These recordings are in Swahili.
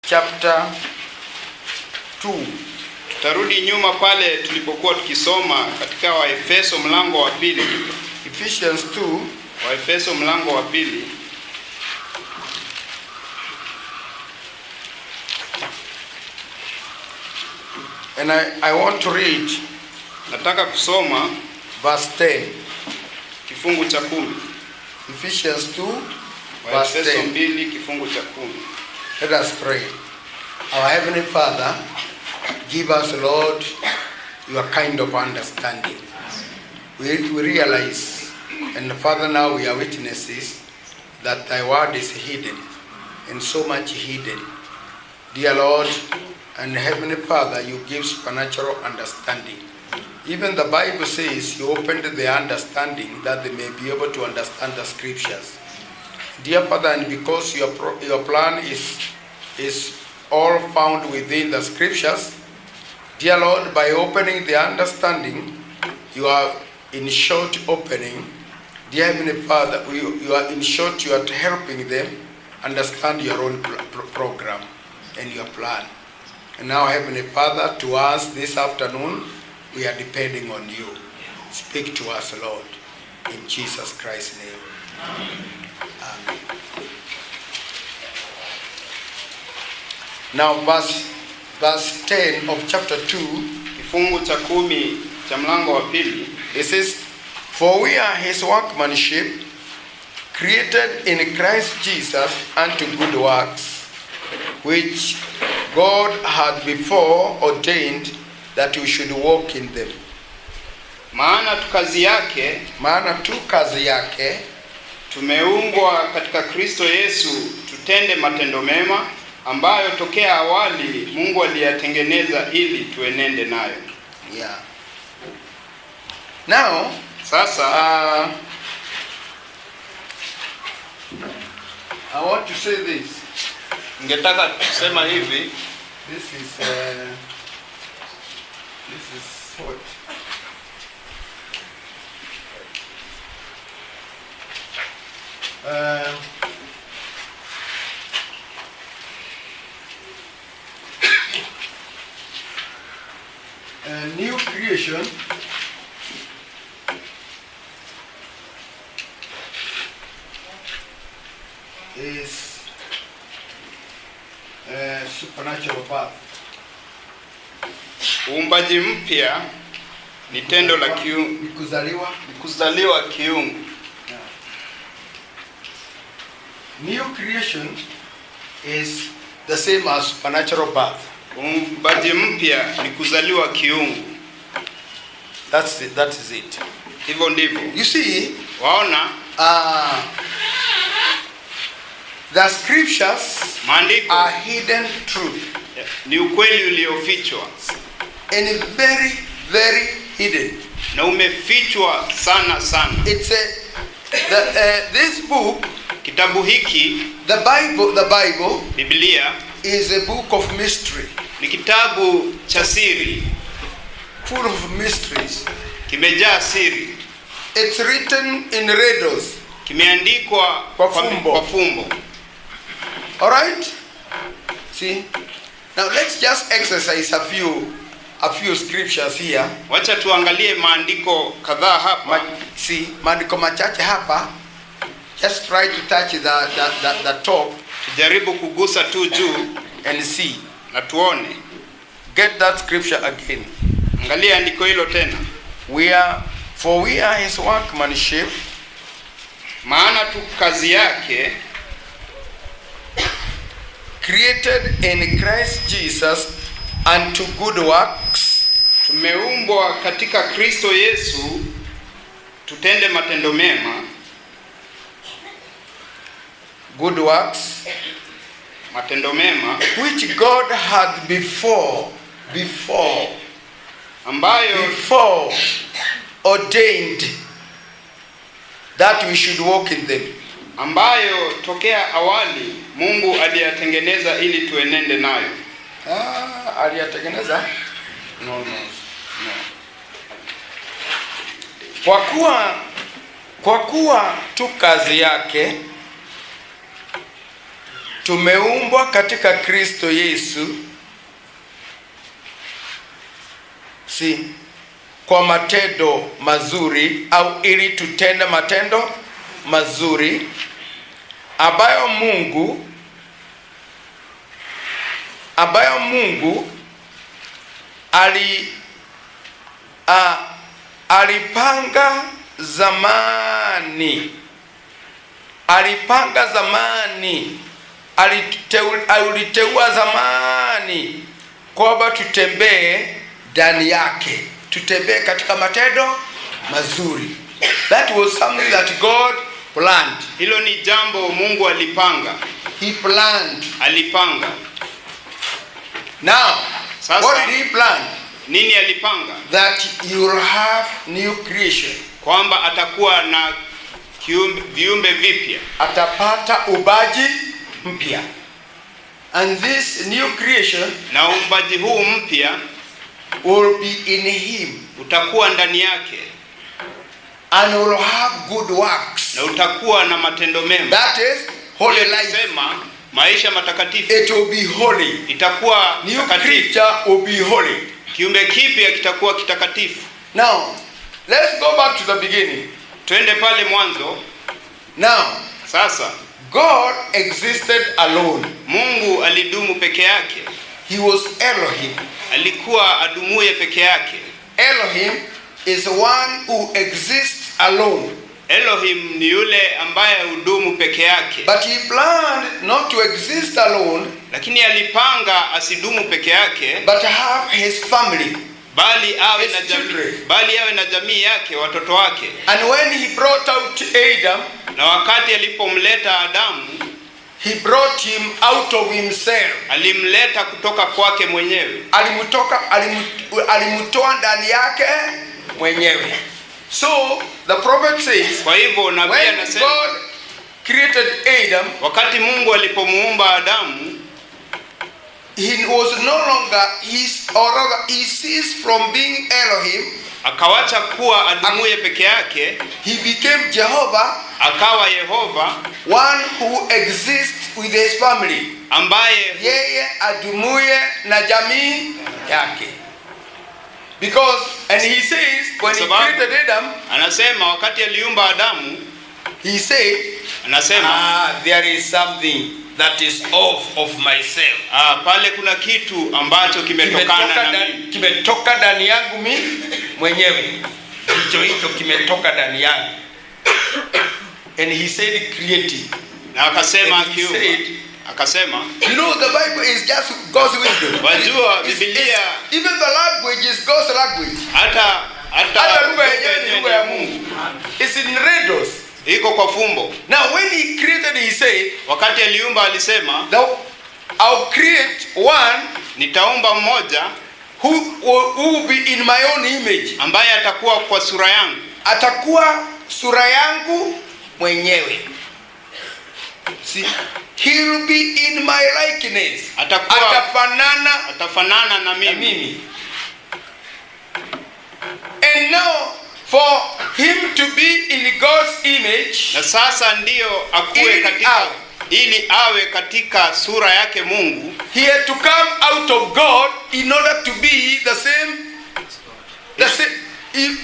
Chapter 2. Tutarudi nyuma pale tulipokuwa tukisoma katika Waefeso mlango wa pili. Ephesians 2, Waefeso mlango wa pili. And I want to read nataka kusoma verse 10. Kifungu cha 10. Ephesians 2 verse 10. Waefeso 2 kifungu cha 10. Let us pray. Our Heavenly Father, give us, Lord, your kind of understanding. We realize, and Father, now we are witnesses, that thy word is hidden, and so much hidden. Dear Lord and Heavenly Father, you give supernatural understanding. Even the Bible says you opened their understanding that they may be able to understand the scriptures. Dear Father, and because your plan is all found within the scriptures, dear Lord, by opening the understanding, you are in short opening. Dear Heavenly Father, you are in short, you are helping them understand your own program and your plan. And now, Heavenly Father, to us this afternoon, we are depending on you. Speak to us, Lord, in Jesus Christ's name. Amen. Amen. Now verse 10 of chapter 2, kifungu cha 10 cha mlango wa pili, it says, for we are his workmanship, created in Christ Jesus unto good works, which God had before ordained that we should walk in them. Maana tu kazi yake tumeumbwa katika Kristo Yesu tutende matendo mema ambayo tokea awali Mungu aliyatengeneza ili tuenende nayo. Yeah. Now, sasa I want to say this. Ningetaka kusema hivi. This is what? A new creation is a supernatural birth. Uumbaji mpya ni tendo la kiungu, kuzaliwa kiungu. New creation is the same as supernatural birth. Uumbaji mpya ni kuzaliwa kiungu. That is it. Hivyo ndivyo. You see, waona, the scriptures maandiko are hidden truth. Ni ukweli uliofichwa. And very, very hidden. Na umefichwa sana sana. It's this book, kitabu hiki, the Bible, Biblia, is a book of mystery. Ni kitabu cha siri. Full of mysteries. Kimejaa siri. It's written in riddles. Kimeandikwa kwa fumbo. All right? See? Now let's just exercise a few scriptures here. Wacha tuangalie maandiko kadhaa hapa. See, maandiko machache hapa. Just try to touch the top. Tujaribu kugusa tu juu and see. Na tuone. Get that scripture again. Angalia andiko hilo tena. For we are his workmanship. Maana tu kazi yake, created in Christ Jesus unto good works. Tumeumbwa katika Kristo Yesu tutende matendo mema, good works, matendo mema which God had before ordained that we should walk in them, ambayo tokea awali Mungu aliyatengeneza ili tuenende nayo. Aliyatengeneza? No. Kwa kuwa tu kazi yake tumeumbwa katika Kristo Yesu, kwa matendo mazuri, au ili tutende matendo mazuri ambayo Mungu alipanga zamani, aliteua zamani kwamba tutembee ndani yake, tutembee katika matendo mazuri. That was something that God planned. Hilo ni jambo Mungu alipanga. He planned. Alipanga. Now, sasa, what did he plan? Nini alipanga? That you will have new creation. Kwamba atakuwa na viumbe vipya. Atapata ubaji mpya. And this new creation, na uumbaji huu mpya, will be in him. Utakuwa ndani yake. And will have good works. Na utakuwa na matendo mema. That is holy life. Sema maisha matakatifu. It will be holy. Itakuwa new creature will be holy. Kiumbe kipya kitakuwa kitakatifu. Now, let's go back to the beginning. Twende pale mwanzo. Now, sasa, God existed alone. Mungu alidumu peke yake. He was Elohim. Alikuwa adumuye peke yake. Elohim is one who exists alone. Elohim ni yule ambaye hudumu peke yake. But he planned not to exist alone, lakini alipanga asidumu peke yake, but have his family, bali awe na jamii yake, watoto wake. And when he brought out Adam, na wakati alipomleta Adamu, he brought him out of himself. Alimleta kutoka kwake mwenyewe. Alimtoa ndani yake mwenyewe. So the prophet says, kwa hivyo nabii anasema, God created Adam, wakati Mungu alipomuumba Adamu, he was no longer he ceased from being Elohim. Akawacha kuwa adumuye peke yake. He became Jehovah. Akawa Yehova, one who exists with his family, ambaye yeye adumuye na jamii yake. Because, and he says, when he created Adam, anasema wakati aliumba Adamu, he said, anasema, there is something that is off of myself. Pale kuna kitu ambacho kimetokana na mimi. Kimetoka ndani yangu mimi mwenyewe. Hicho kimetoka ndani yangu. And he said creative. Na akasema kiumba. Akasema, you know, the Bible is just God's wisdom. Wajua Biblia, even the language is God's language. Hata lugha yenyewe ni lugha ya Mungu. It's in riddles. Iko kwa fumbo. Now when he created, he said, wakati aliumba alisema, I'll create one, nitaumba mmoja, who will be in my own image, ambaye atakuwa kwa sura yangu. Atakuwa sura yangu mwenyewe. See, he'll be in my likeness. Atafanana na mimi. And now for him to be in God's image, na sasa ndio akuwe katika ili awe katika sura yake Mungu, he had to come out of God in order to be the same,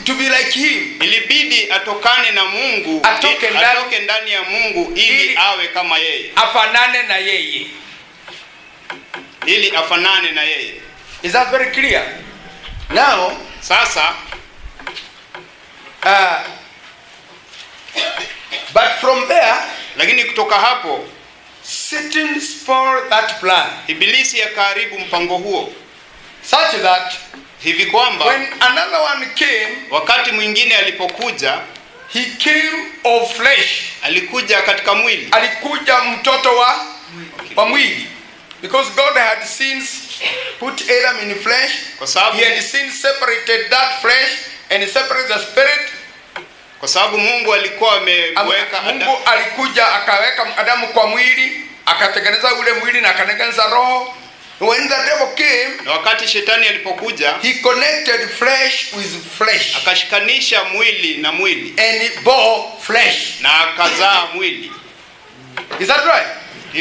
to be like him. Ilibidi atokane na Mungu, atoke ndani ya Mungu ili awe kama yeye. Afanane na yeye. Ili afanane na yeye. Is that very clear? Now, sasa, but from there, lakini kutoka hapo, Satan spoiled that plan. Ibilisi akaharibu mpango huo. Such that hivi kwamba when another one came, wakati mwingine alipokuja, He came of flesh. Alikuja katika mwili. Alikuja mtoto wa mwili. Because God had since put Adam in flesh. Kwa sababu he had since separated that flesh and separated the spirit. Kwa sababu Mungu alikuwa ameweka Mungu alikuja akaweka Adamu kwa mwili, akatengeneza ule mwili na akatengeneza roho. When the devil came, na wakati shetani alipokuja, he connected flesh with flesh. Akashikanisha mwili na mwili. And he bore flesh. Na akazaa mwili. Is that right?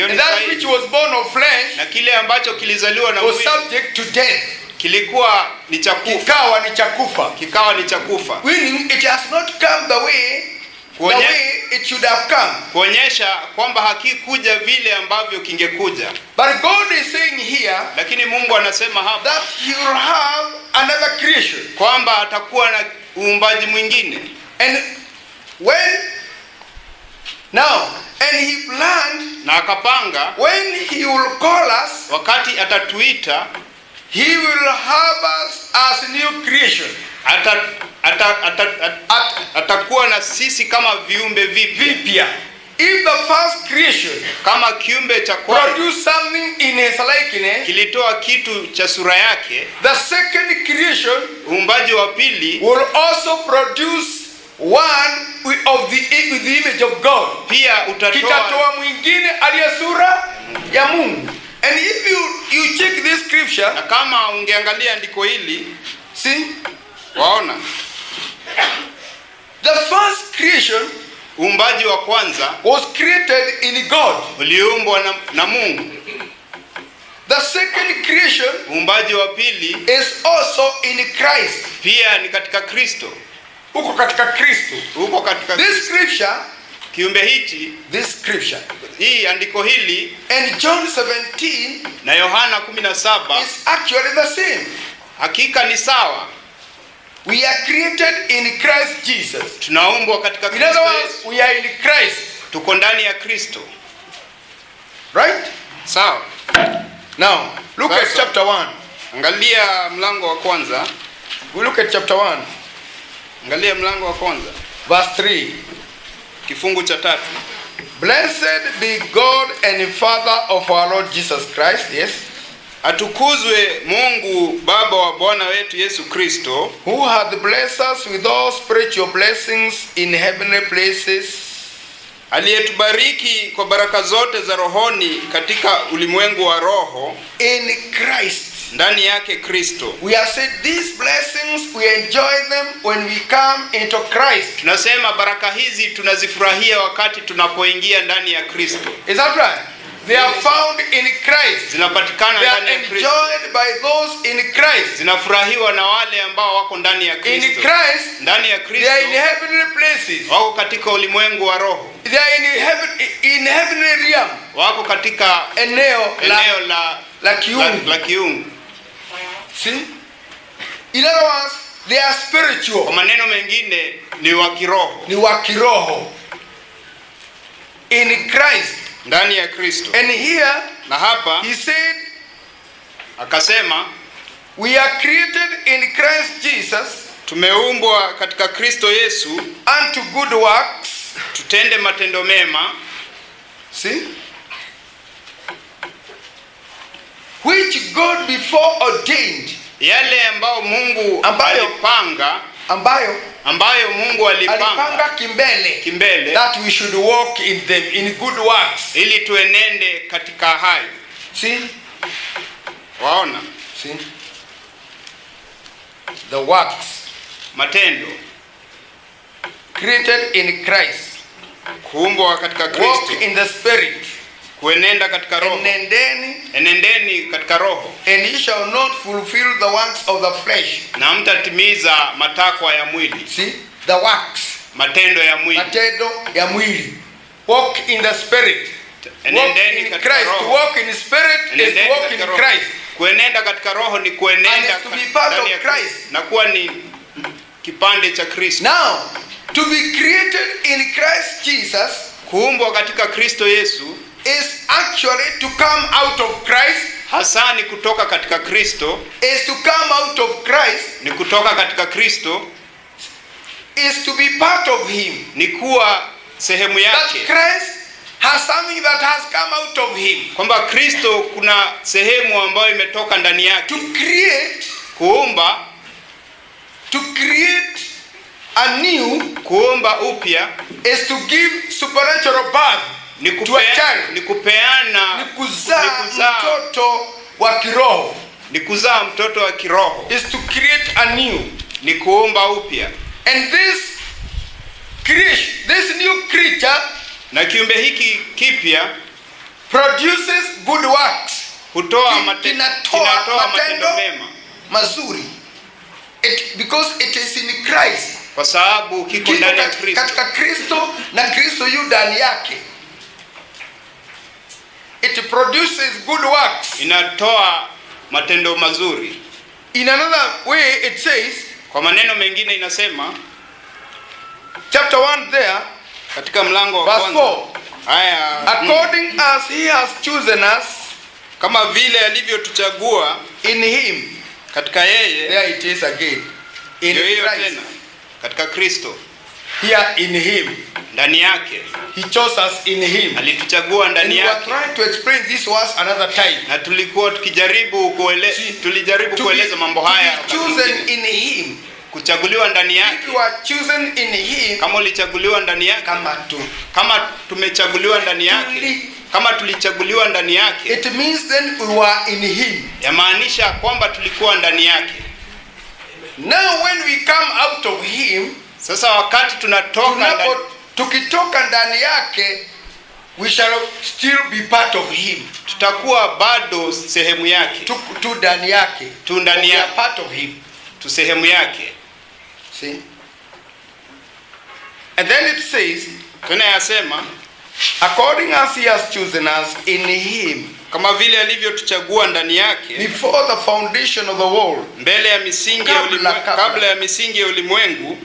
And that which was born of flesh, na kile ambacho kilizaliwa na mwili, was subject to death. Kilikuwa ni cha kufa. Kikawa ni cha kufa. Meaning it has not come the way it should have come. Kuonyesha kwamba hakikuja vile ambavyo kingekuja. But God is saying here, lakini Mungu anasema hapa, that he will have another creation. Kwamba atakuwa na uumbaji mwingine. And he planned, na akapanga, when he will call us, wakati atatuita, he will have us as new creation. Atakuwa na sisi kama viumbe vipya. If the first creation, kama kiumbe cha kwanza, produce something in his likeness, kilitoa kitu cha sura yake, the second creation, uumbaji wa pili, will also produce one of the image of God. Pia kitatoa mwingine aliye sura ya Mungu. And if you check this scripture, na kama ungeangalia andiko hili, see, waona the first creation, uumbaji wa kwanza, was created in God. Uliumbwa na Mungu. The second creation, uumbaji wa pili, is also in Christ. Pia ni katika Kristo. Uko katika Kristo. This scripture, kiumbe hichi, this scripture, hii andiko hili, and John 17 na Yohana 17 is actually the same. Hakika ni sawa. We are created in Christ Jesus. Tunaumbwa katika Kristo. In other words, we are in Christ. Tuko ndani ya Kristo. Right? Sawa. Now, look at chapter 1. Angalia mlango wa kwanza. We look at chapter 1. Angalia mlango wa kwanza. Verse 3. Kifungu cha 3. Blessed be God and Father of our Lord Jesus Christ. Yes. Atukuzwe Mungu Baba wa Bwana wetu Yesu Kristo, who hath blessed us with all spiritual blessings in heavenly places, aliyetubariki kwa baraka zote za rohoni katika ulimwengu wa roho, in Christ. Ndani yake Kristo. We have said these blessings, we enjoy them when we come into Christ. Tunasema baraka hizi tunazifurahia wakati tunapoingia ndani ya Kristo. Is that right? They are found in Christ. Zinapatikana ndani ya Kristo. They are enjoyed by those in Christ. Zinafurahiwa na wale ambao wako ndani ya Kristo. In Christ, ndani ya Kristo, they are in heavenly places. Wako katika ulimwengu wa roho. They are in heavenly realm. Wako katika eneo la kiungu. See? In other words, they are spiritual. Kwa maneno mengine ni wa kiroho. Ni wa kiroho. In Christ. Ndani ya Kristo. And here, na hapa, he said, akasema, we are created in Christ Jesus. Tumeumbwa katika Kristo Yesu. Unto good works. Tutende matendo mema. See? Which God before ordained. Yale ambao Mungu alipanga. Ambayo Mungu alipanga kimbele. That we should walk in them in good works. Ili tuenende katika hayo. See? Waona? See? The works. Matendo. Created in Christ. Kuumbwa katika Kristo. Walk in the Spirit. Kuenenda katika roho. Enendeni katika roho. And ye shall not fulfill the works of the flesh. Na mtatimiza matakwa ya mwili. See? The works. Matendo ya mwili. Matendo ya mwili. Walk in the Spirit. Enendeni katika roho. To walk in the Spirit is to walk in Christ. Kuenenda katika roho ni kuenenda ndani ya Christ. Na kuwa ni kipande cha Kristo. Now, to be created in Christ Jesus, kuumbwa katika Kristo Yesu, is actually to come out of Christ. Hasa ni kutoka katika Kristo. Is to come out of Christ. Ni kutoka katika Kristo. is to be part of him. ni kuwa sehemu That yake, Christ has something that has come out of him. kwamba Kristo kuna sehemu ambayo imetoka ndani yake. To create anew, kuumba upya is to give supernatural birth to a child. ni kupeana, Ni kuzaa mtoto wa kiroho. ni kuzaa mtoto wa kiroho, Is to create anew. ni kuumba upya. And this new creature Na kiumbe hiki kipya produces good works. hutoa Kinatoa matendo mema, mazuri. Because it is in Christ. kwa sababu kiko ndani ya Kristo. Katika Kristo na Kristo yu ndani yake. It produces good works. Inatoa matendo mazuri. In another way it says, Kwa maneno mengine inasema chapter 1 there, katika mlango wa verse kwanza 4, haya, according as he has chosen us kama vile alivyotuchagua in him. katika yeye, There it is again. In ndio hiyo Christ. tena, katika Kristo, Here in him. ndani yake, He chose us in him. alituchagua And ndani we are yake. trying to explain this was another time. Na tulikuwa tukijaribu kueleza mambo haya, To be chosen in him. kuchaguliwa ndani If yake. you are chosen in him, Kama ulichaguliwa ndani yake, kama tumechaguliwa ndani yake, kama tulichaguliwa ndani yake, it means then we were in him. yamaanisha kwamba tulikuwa ndani yake. Now when we come out of him, Sasa wakati tukitoka ndani yake, we shall still be part of him. tutakuwa bado sehemu yake, Tu ndani yake. tu ndani We are yake, part of him. tu sehemu yake. See? And then it says, Tena yasema according as he has chosen us in him, kama vile alivyotuchagua ndani yake before the foundation of the world. mbele ya misingi ya ulimwengu, kabla ya misingi ya ulimwengu,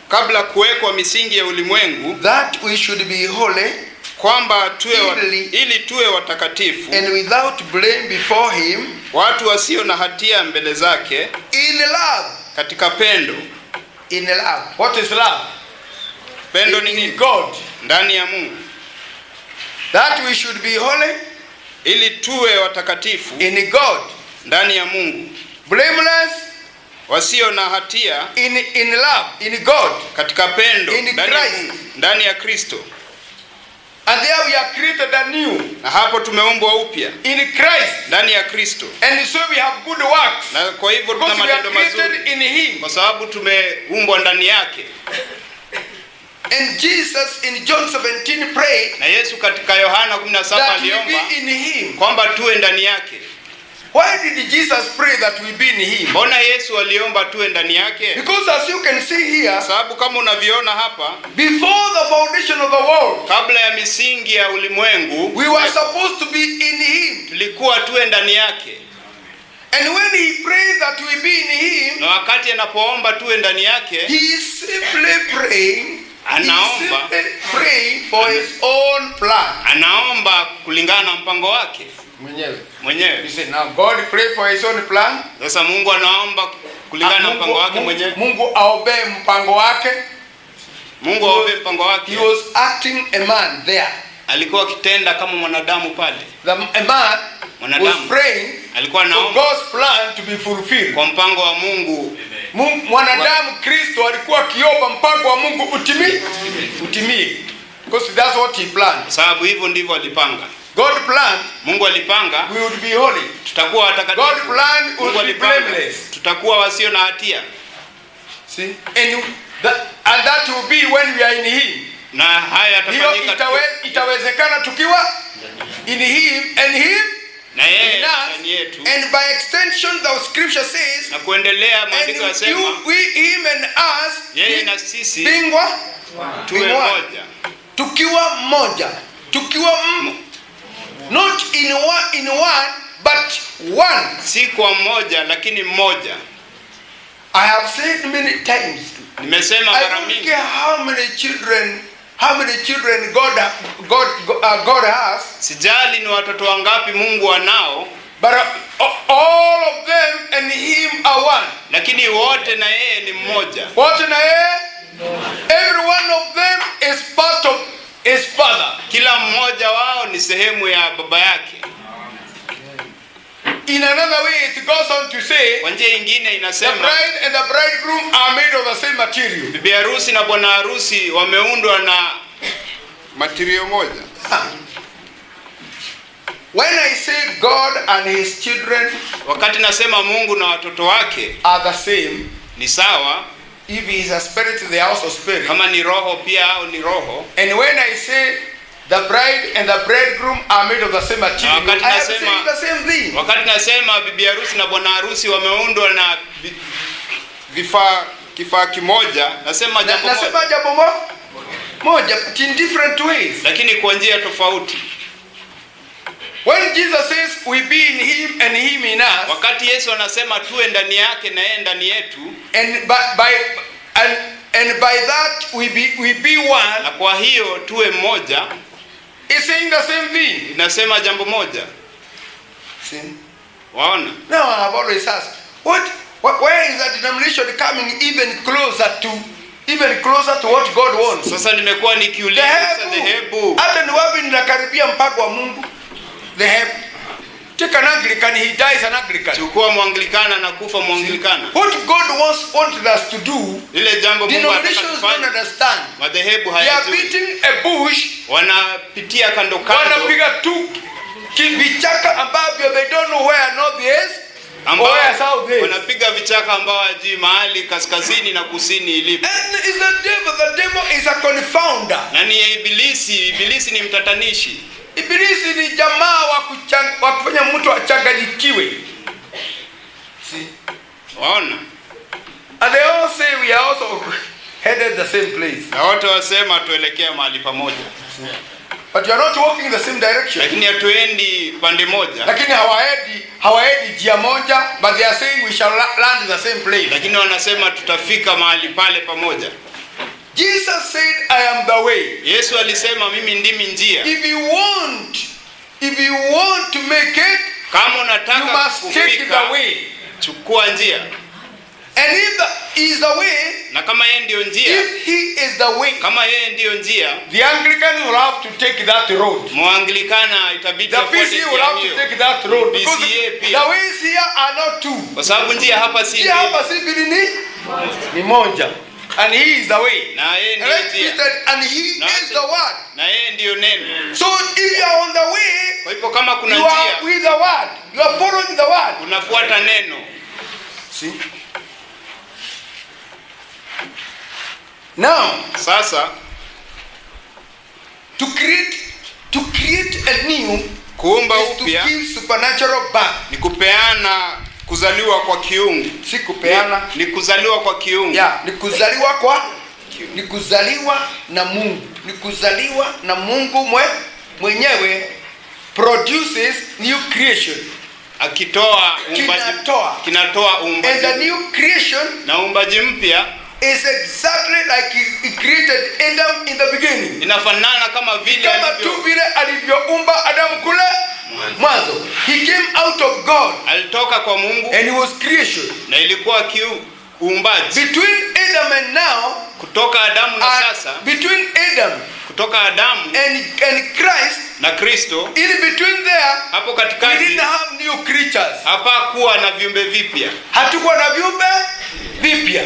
kabla kuwekwa misingi ya ulimwengu, that we should be holy, kwamba ili tuwe watakatifu and without blame before him, watu wasio na hatia mbele zake, in love. katika pendo. In love. What is love? Pendo ni In nini? God. Ndani ya Mungu. That we should be holy, Ili tuwe watakatifu in God. ndani ya Mungu, Blameless, wasio na hatia in love, in God. katika pendo, In ndani ya Christ. Mungu, ndani ya Kristo. And there we are created anew. Na hapo tumeumbwa upya In Christ. ndani ya Kristo. And so we have good works. Na kwa hivyo tuna Because we are matendo mazuri created in him. kwa sababu tumeumbwa ndani yake. And Jesus in John 17 prayed Na Yesu katika Yohana 17 that we aliomba be in him. kwamba tuwe ndani yake. Why did Jesus pray that we be in him? Mbona Yesu aliomba tuwe ndani yake? Because as you can see here, Sababu kama unaviona hapa, before the foundation of the world, kabla ya misingi ya ulimwengu, we were supposed to be in him. tulikuwa tuwe ndani yake. And when he prays that we be in him, Na wakati anapoomba tuwe ndani yake, he is simply praying. Anaomba. He is simply praying for his own plan. anaomba kulingana na mpango wake mwenyewe. You say, now God pray for his own plan. Sasa Mungu anaomba kulingana na mpango wake mwenyewe. Mungu aobe mpango wake. Mungu aobe mpango wake. He was acting a man there. Alikuwa akitenda kama mwanadamu pale. A man was praying alikuwa for anaomba God's plan to be fulfilled. kwa mpango wa Mungu. Mwanadamu Kristo alikuwa akiomba mpango wa Mungu utimie. Because that's what he planned. Sababu hivyo ndivyo alipanga. God planned, Mungu alipanga we would be holy. Tutakuwa watakatifu. God planned, we would be blameless. Tutakuwa wasio na hatia. See? And that will be when we are in him. Na haya yatafanyika itawezekana tukiwa in him and him na yeye ndani yetu. And by extension the scripture says, na kuendelea maandiko yasema, we him and us, yeye na sisi bingwa tuwe moja. Tukiwa moja. Tukiwa not in one but one. Si kwa mmoja lakini mmoja. I have said many times. Nimesema mara mingi. I don't care how many children God has. Sijali ni watoto wangapi Mungu anao. But all of them and him are one. Lakini wote na yeye ni mmoja. Wote na yeye? Every one of them is part of his father. Kila mmoja wao ni sehemu ya baba yake. In another way it goes on to say, kwa njia nyingine inasema, the bride and the bridegroom are made of the same material. Bibi harusi na bwana harusi wameundwa na material moja. When I say God and his children, wakati nasema Mungu na watoto wake are the same, ni sawa. If he is a spirit, they are also spirit. Kama ni roho pia au ni roho. And when I say the bride and the bridegroom are made of the same material, I am saying the same thing. Wakati nasema bibi harusi na bwana harusi wameundwa na kifaa kimoja, nasema jambo moja. Nasema jambo moja, but in different ways. Lakini kwa njia tofauti. When Jesus says we be in him and him in us, wakati Yesu anasema tuwe ndani yake na yeye ndani yetu, and by that we be one, na kwa hiyo tuwe mmoja, is saying the same thing. Inasema jambo moja. See? Waona? Now I have always asked, where is the denomination coming even closer to what God wants? Sasa nimekuwa nikiuliza dhehebu. Hata ni wapi ninakaribia mpaka wa Mungu? Dhehebu. Take an Anglican, he dies an Anglican. Chukua Mwanglikana na kufa Mwanglikana. What God wanted us to do, ile jambo Mungu anataka tufanye. Don't understand. Madhehebu hayajui. They are beating a bush. Wanapitia kando kando. Wanapiga tu vichaka ambavyo they don't know where north is. Wanapiga vichaka ambao hajui mahali kaskazini na kusini ilipo. And is the devil is a confounder. Na ni ibilisi ni mtatanishi. Ibilisi ni jamaa wa kufanya mtu achanganyikiwe. See? Waona? And they all say we are also headed the same place. Na wote wasema tuelekea mahali pamoja. But you are not walking in the same direction. Lakini hatuendi pande moja. Lakini hawaendi njia moja, but they are saying we shall land in the same place. Lakini wanasema tutafika mahali pale pamoja. Jesus said, I am the way. Yesu alisema mimi ndimi njia. If you want to make it, kama unataka you must take the way. Chukua njia. And if he is the way, na kama yeye ndio njia, if he is the way, kama yeye ndio njia, the Anglican will have to take that road. Mwanglikana itabidi afuate njia hiyo. The PC will have to take that road because the ways here are not two. Kwa sababu njia hapa si njia hapa si mbili ni moja. And he is the way. Na yeye ndio njia. And he is the word. Na yeye ndio neno. So if you are on the way, kwa hivyo kama kuna njia, you are with the word. You are following the word. Unafuata neno. See? Now, sasa to create a new, kuumba upya, to give supernatural birth. Ni kupeana kuzaliwa kwa kiungu. Si kupeana, ni kuzaliwa kwa kiungu. Yeah, ni kuzaliwa na Mungu. Ni kuzaliwa na Mungu mwenyewe produces new creation. Akitoa uumbaji, kinatoa uumbaji. And the new creation, na uumbaji mpya, is exactly like he created Adam in the beginning. Inafanana kama vile alivyoumba Adam kule mwanzo. He came out of God. Alitoka kwa Mungu. And he was creation. Na ilikuwa uumbaji. Between Adam and now, kutoka Adamu na sasa, between Adam, kutoka Adamu and Christ, na Kristo, in between there, hapo katikati, we didn't have new creatures. Hapakuwa na viumbe vipya. Hatukuwa na viumbe vipya.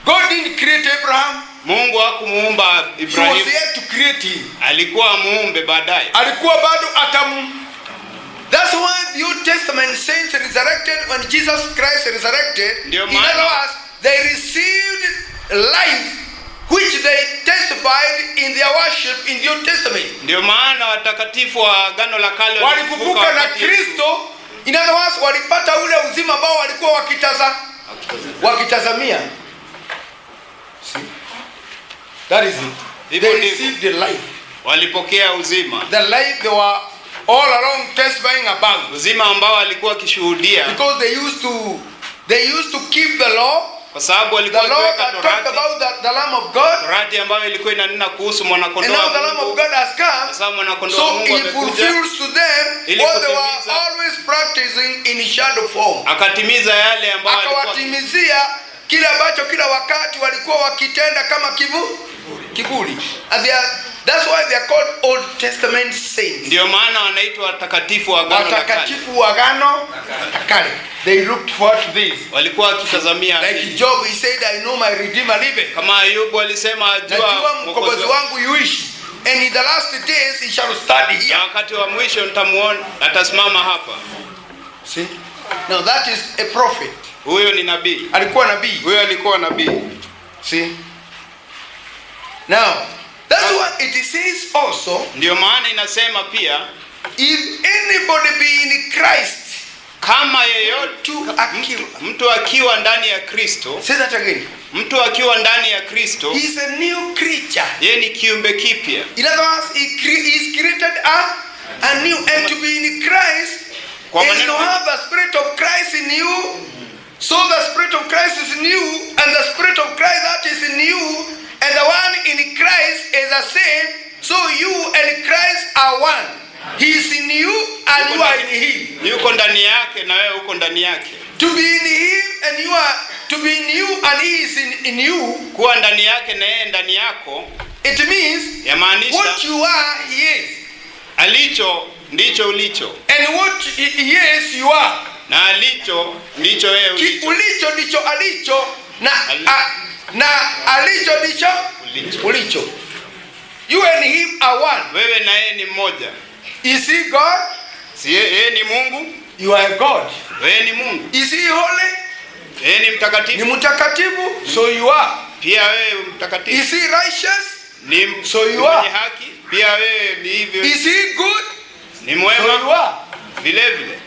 God didn't create Abraham. Mungu hakumuumba Ibrahim. He was here to create him. Alikuwa muumbe baadaye. Alikuwa bado That's why the Old Testament saints resurrected when Jesus Christ resurrected. In other words, they received life which they testified in their worship in the Old Testament. Ndio maana watakatifu wa Agano la Kale walifufuka na Kristo. In other words, walipata ule uzima ambao walikuwa wakitazamia. See? That is it. They received the life. Walipokea uzima. The life they were all along testifying about. Uzima ambao walikuwa kishuhudia. Because they used to keep the law. Kwa sababu walikuwa the law that talked about the Lamb of God. Torati ambayo ilikuwa inanena kuhusu mwana And kondoo now wa the Lamb of Mungu. God has come. Sasa mwana kondoo So wa Mungu he amekuja, fulfills to them what they were always practicing in shadow form. akatimiza yale ambayo alikuwa Akawatimizia kile ambacho kila wakati walikuwa wakitenda kama kiburi. And that's why they are called Old Testament saints. ndio maana wanaitwa watakatifu wa Agano la Kale. Watakatifu wa Agano la Kale. They looked forward to this. Walikuwa wakitazamia Like Job, he said, I know my Redeemer liveth. kama Ayubu alisema, Najua mkombozi wangu yuishi. And in the last days he shall study here. na wakati wa mwisho nitamuona, atasimama hapa. See? Now that is a prophet. Huyo ni nabii. Alikuwa nabii. Huyo alikuwa nabii. See? Now, that's what it says also. Ndio maana inasema pia, If anybody be in Christ, kama yeyote mtu akiwa ndani ya Kristo, say that again. mtu akiwa ndani ya Kristo, He is a new creature. yeye ni kiumbe kipya. In other words, he is created a new, and to be in Christ is to have the Spirit of Christ in you. So the Spirit of Christ is in you, and the Spirit of Christ that is in you, and the one in Christ is the same. So you and Christ are one. He is in you and you are in him. Yuko ndani yake na wewe uko ndani yake. To be in him and you are, to be in you and he is in you. Kuwa ndani yake na yeye ndani yako. It means what you are, he is. Alicho ndicho ulicho. And what he is, you are. Na alicho ndicho wewe ulicho. Ulicho ndicho alicho, na alicho ndicho ulicho. You and him are one. Wewe na yeye ni mmoja. Is he God? Si yeye ni Mungu? You are God. Wewe ni Mungu. Is he holy? Yeye ni mtakatifu. Ni mtakatifu, so you are. Pia wewe mtakatifu. Is he righteous? Ni so you are. Mwenye haki. Pia wewe ni hivyo. Is he good? Ni mwema. So you are. Vile vile.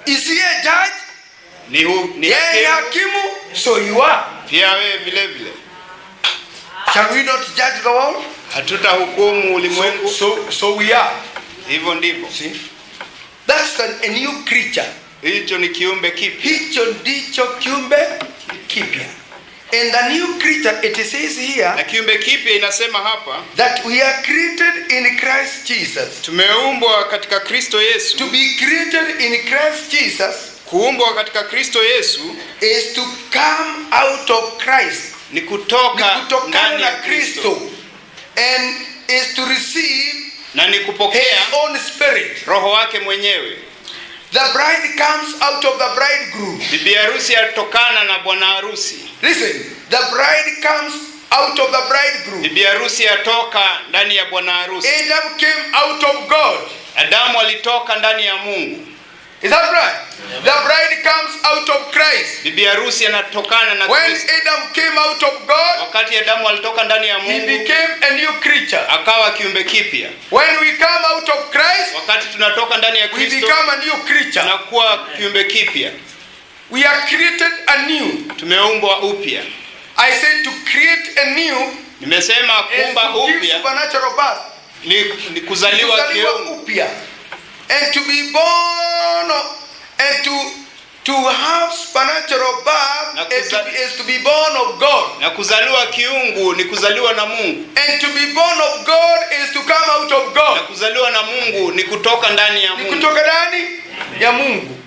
Is he a judge? Ni hakimu, so you are. Pia wewe vile vile. Shall we not judge the world? Hatutahukumu ulimwengu. So we are. Hivyo ndivyo. See? That's a new creature. Hicho ni kiumbe kipya. Hicho ndicho kiumbe kipya. And the new creature, it says here, na kiumbe kipya inasema hapa, that we are created in Christ Jesus. Tumeumbwa katika Kristo Yesu. To be created in Christ Jesus, kuumbwa katika Kristo Yesu, is to come out of Christ. Ni kutoka ndani ya Kristo. And is to receive na ni kupokea his own spirit. Roho wake mwenyewe. The bride comes out of the bridegroom. Bibi harusi atokana na bwana harusi. Listen, the bride comes out of the bridegroom. Bibi harusi atoka ndani ya bwana harusi. Adam came out of God. Adamu alitoka ndani ya Mungu. Is that right? Yeah. The bride comes out of Christ. Bibi harusi anatokana na Kristo. When Adam came out of God, wakati Adamu alitoka ndani ya Mungu, he became a new creature. Akawa kiumbe kipya. When we come out of Christ, wakati tunatoka ndani ya Kristo, we become a new creature. Tunakuwa kiumbe kipya. We are created anew. Tumeumbwa upya. I said to create anew. Nimesema kuumba upya. Supernatural birth. Ni kuzaliwa kiungu upya. And to be born, and to have supernatural birth is to be born of God. Na kuzaliwa kiungu ni kuzaliwa na Mungu. And to be born of God is to come out of God. Na kuzaliwa na Mungu ni kutoka ndani ya Mungu. Ni kutoka ndani ya Mungu.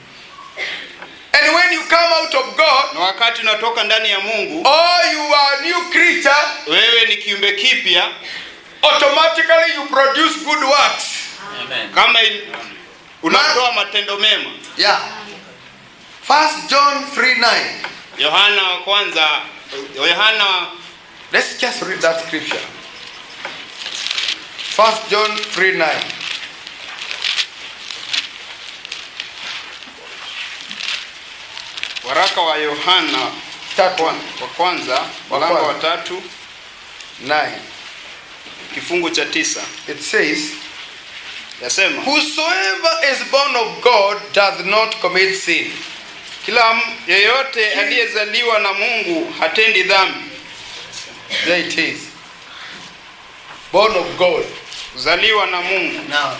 And when you come out of God, na wakati unatoka ndani ya Mungu, you are a new creature. Wewe ni kiumbe kipya. Automatically you produce good works. Amen. Kama unatoa matendo mema. Yeah. 1 John 3:9. Yohana, let's just read that scripture. 1 John 3:9. Waraka wa Yohana wa kwanza mlango wa 3:9 kifungu cha 9. It says, yasema, whosoever is born of God does not commit sin. Kila yeyote aliyezaliwa na Mungu hatendi dhambi. There it is. Born of God. Zaliwa na Mungu. Now,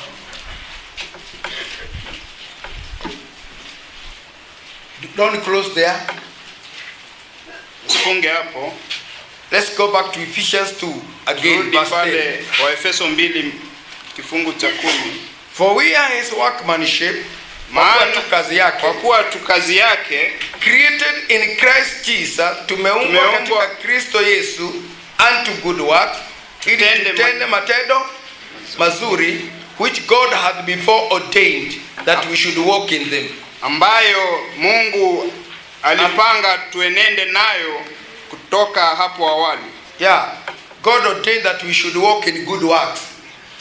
don't close there. Usifunge hapo. Let's go back to Ephesians 2 again, verse 10. Waefeso 2 kifungu cha 10. For we are his workmanship, kwa kuwa tu kazi yake, created in Christ Jesus, tumeumbwa katika Kristo Yesu unto good works, ili tutende matendo mazuri, which God hath before ordained that we should walk in them. Ambayo Mungu alipanga tuenende nayo kutoka hapo awali. Yeah, God ordained that we should walk in good works.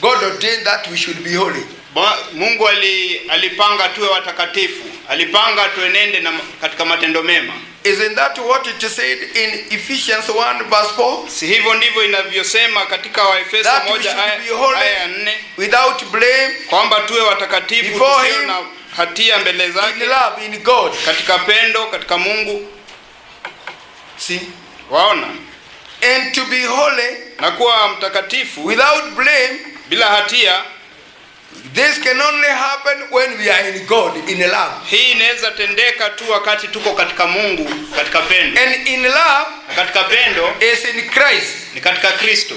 God ordained that we should be holy. Mungu alipanga tuwe watakatifu. Alipanga tuenende katika matendo mema. Isn't that what it said in Ephesians 1 verse 4? Si hivyo ndivyo inavyosema katika Waefeso 1:4, without blame, kwamba tuwe watakatifu tusio na hatia mbele zake, in love, in God, katika pendo, katika Mungu. See? Waona? And to be holy, na kuwa mtakatifu without blame, bila hatia. This can only happen when we are in God, in love. Hii inaweza tendeka tu wakati tuko katika Mungu, katika pendo. And in love, katika pendo is in Christ. Ni katika Kristo.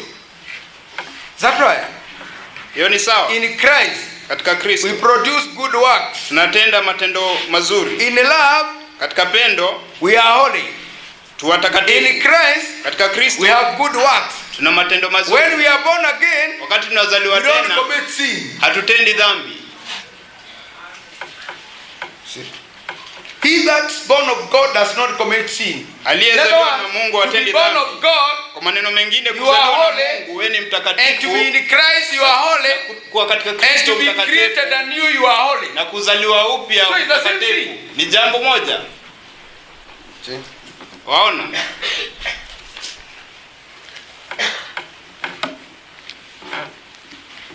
Is that right? Hiyo ni sawa. In Christ, katika Kristo, we produce good works. Tunatenda matendo mazuri. In love, katika pendo, we are holy. Tuwatakatifu. In Christ, katika Kristo, we have good works. Tuna matendo mazuri. When we are born again, wakati tunazaliwa tena, we don't commit sin. Hatutendi dhambi. He that's born of God does not commit sin. Aliyezaliwa na Mungu hatendi dhambi. Born of God, kwa maneno mengine, kuzaliwa na Mungu, wewe ni mtakatifu. And to be in Christ you are holy. Kuwa katika Kristo mtakatifu. And to be created anew you are holy. Na kuzaliwa upya mtakatifu. Ni jambo moja. Waona?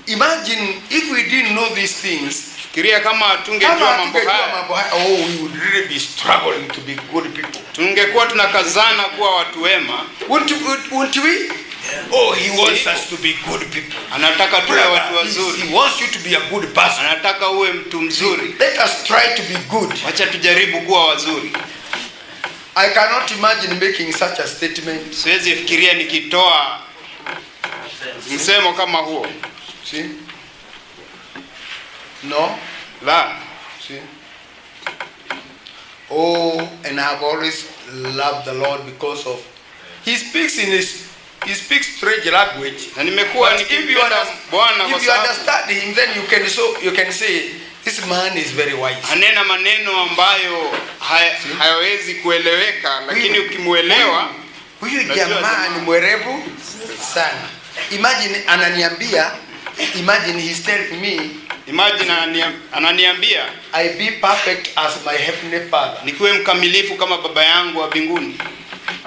Imagine if we didn't know these things. Fikiria kama tungejua mambo haya. Oh, we would really be struggling to be good people. Tungekuwa tunakazana kuwa watu wema. Wouldn't we? Yeah. Oh, he wants us to be good people. Anataka tuwe watu wazuri. He wants you to be a good person. Anataka uwe mtu mzuri. Let us try to be good. Acha tujaribu kuwa wazuri. I cannot imagine making such a statement. Siwezi fikiria nikitoa msemo kama huo. See? No? La. See? Oh, and I have always loved the Lord because of He speaks strange language. Na nimekuwa nikipenda Bwana kwa sababu if you understand him, then you can say this man is very wise. Anena maneno ambayo hayawezi kueleweka, lakini ukimuelewa, huyu jamaa ni mwerevu sana. Imagine he's telling me, ananiambia I be perfect as my heavenly Father. Nikuwe mkamilifu kama baba yangu wa mbinguni.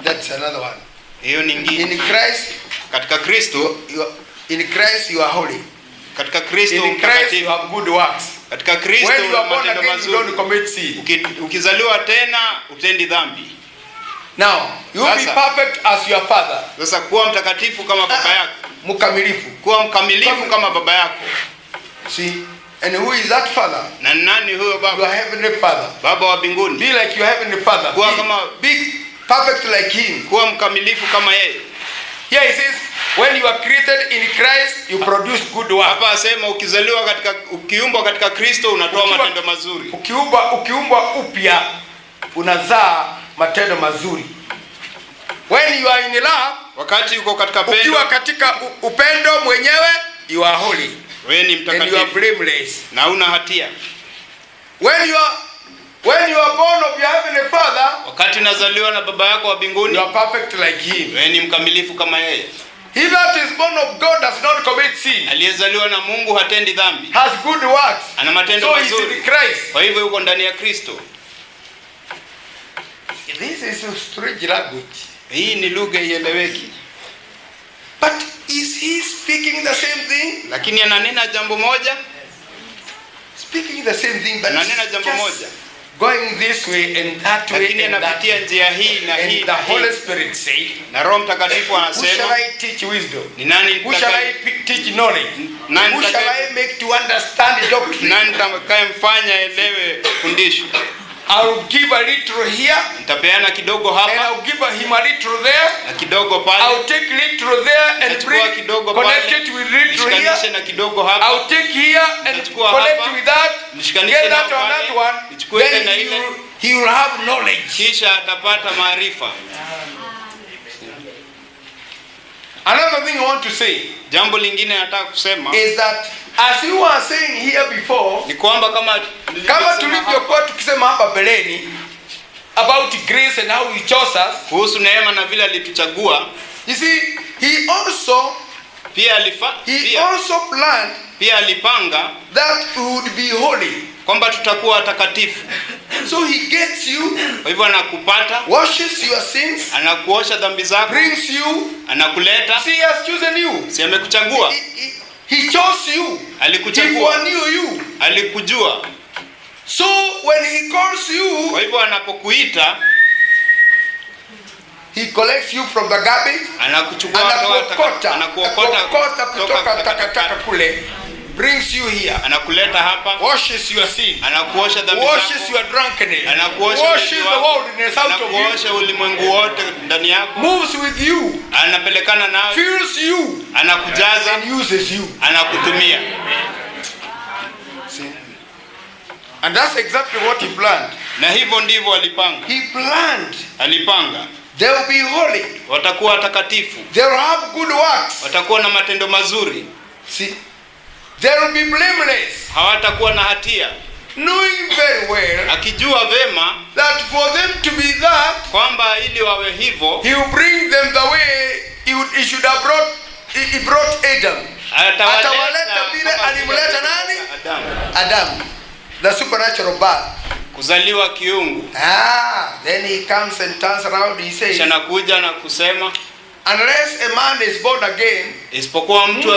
That's another one. Hiyo nyingine. In Christ, katika Kristo, in Christ you are holy. Katika Kristo in Christ you have good works. Katika Kristo when you are born again you don't commit sin. Ukizaliwa tena utendi dhambi. Now, you will be perfect as your father. Sasa kuwa mtakatifu kama baba yako. Mkamilifu. Kuwa mkamilifu kama baba yako. See? And who is that father? Na nani huyo baba? Your heavenly Father. Baba wa mbinguni. Be like your heavenly Father. Kuwa kama perfect like him. Kuwa mkamilifu kama yeye. Here it says, when you are created in Christ, you produce good work. Hapa asema ukiumbwa katika Kristo unatoa matendo mazuri. Ukiumbwa upya unazaa matendo mazuri. When you are in love, wakati uko katika pendo, ukiwa katika upendo mwenyewe, you are holy. Wewe ni mtakatifu. And you are blameless. Na una hatia. When you are born of your heavenly Father, wakati unazaliwa na baba yako wa mbinguni, you are perfect like him. Wewe ni mkamilifu kama yeye. He that is born of God does not commit sin. Aliyezaliwa na Mungu hatendi dhambi. Has good works. Ana matendo mazuri. So he is in Christ. Kwa hivyo yuko ndani ya Kristo. This is a strange language. Hii ni lugha ieleweki. But is he speaking the same thing? Lakini ananena jambo moja. Speaking the same thing, but ananena jambo moja. Going this way and that way. Lakini anapitia njia hii na hii. And the Holy Spirit say, na Roho Mtakatifu anasema, who shall I teach wisdom? Ni nani who shall I teach knowledge? Who shall I make to understand the doctrine? Nani nitakayemfanya elewe fundisho? I'll give a little here. Nitapeana kidogo And hapa I'll give him a little there. na kidogo pale. I'll take little there and Nitachukua bring kidogo connect pale. it with little Nishikanishe here. na kidogo hapa. I'll take here and Nitachukua connect hapa. with that. Nishikanishe Get that na on pale. that one. Nichukue Then na ile. he will have knowledge. Kisha atapata maarifa. Another thing I want to say Jambo lingine nataka kusema is that as you were saying here before, ni kwamba kama tulivyokuwa tukisema hapa beleni about grace and how he chose us, kuhusu neema na vile alituchagua, you see, he also planned pia alipanga that we would be holy. kwamba tutakuwa watakatifu. So he gets you, Kwa hivyo anakupata, washes your sins, anakuosha dhambi zako, brings you, anakuleta. see, he has chosen you. Si amekuchagua? He chose you. He Alikuchagua. foreknew you. Alikujua. So when he calls you, Kwa hivyo anapokuita, he collects you from the garbage, anakuchukua anakuokota kutoka takataka kule, brings you here, anakuleta hapa, washes your sins, anakuosha dhambi washes zako, your drunkenness, anakuosha washes the worldliness out of you, anakuosha ulimwengu wote ndani yako, moves with you, anapelekana nawe, fills you, anakujaza, and uses you. anakutumia. See? And that's exactly what he planned. Na hivyo ndivyo alipanga. He planned. Alipanga They will be holy. watakuwa watakatifu. They will have good works. Watakuwa na matendo mazuri. See? They will be blameless. Hawatakuwa na hatia. Knowing very well Akijua vema that for them to be that, kwamba ili wawe hivyo, he will bring them the way he should have brought Adam. Atawaleta vile alimleta nani? Adam. The supernatural birth. Kuzaliwa kiungu. Then he comes and turns around, he says, Anakuja na kusema, unless a man is born again, isipokuwa mtu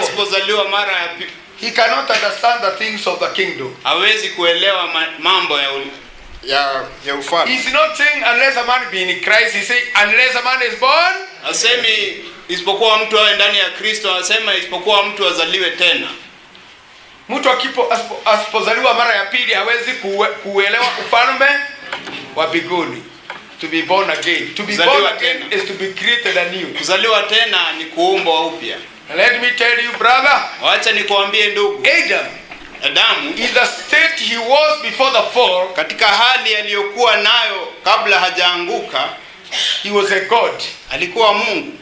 asipozaliwa mara ya pili, he cannot understand the things of the kingdom. hawezi kuelewa mambo ya ufalme. He's not saying unless a man be in Christ, he's saying unless a man is born. Asemi isipokuwa mtu awe ndani ya Kristo, asema isipokuwa mtu azaliwe tena. Mtu asipozaliwa mara ya pili hawezi kuelewa ufalme wa mbinguni. To be born again. To be born again is to be created anew. Kuzaliwa tena ni kuumbwa upya. Let me tell you, brother. Wacha nikuambie ndugu. Adamu, in the state he was before the fall, katika hali aliyokuwa nayo kabla hajaanguka, he was a God. Alikuwa Mungu.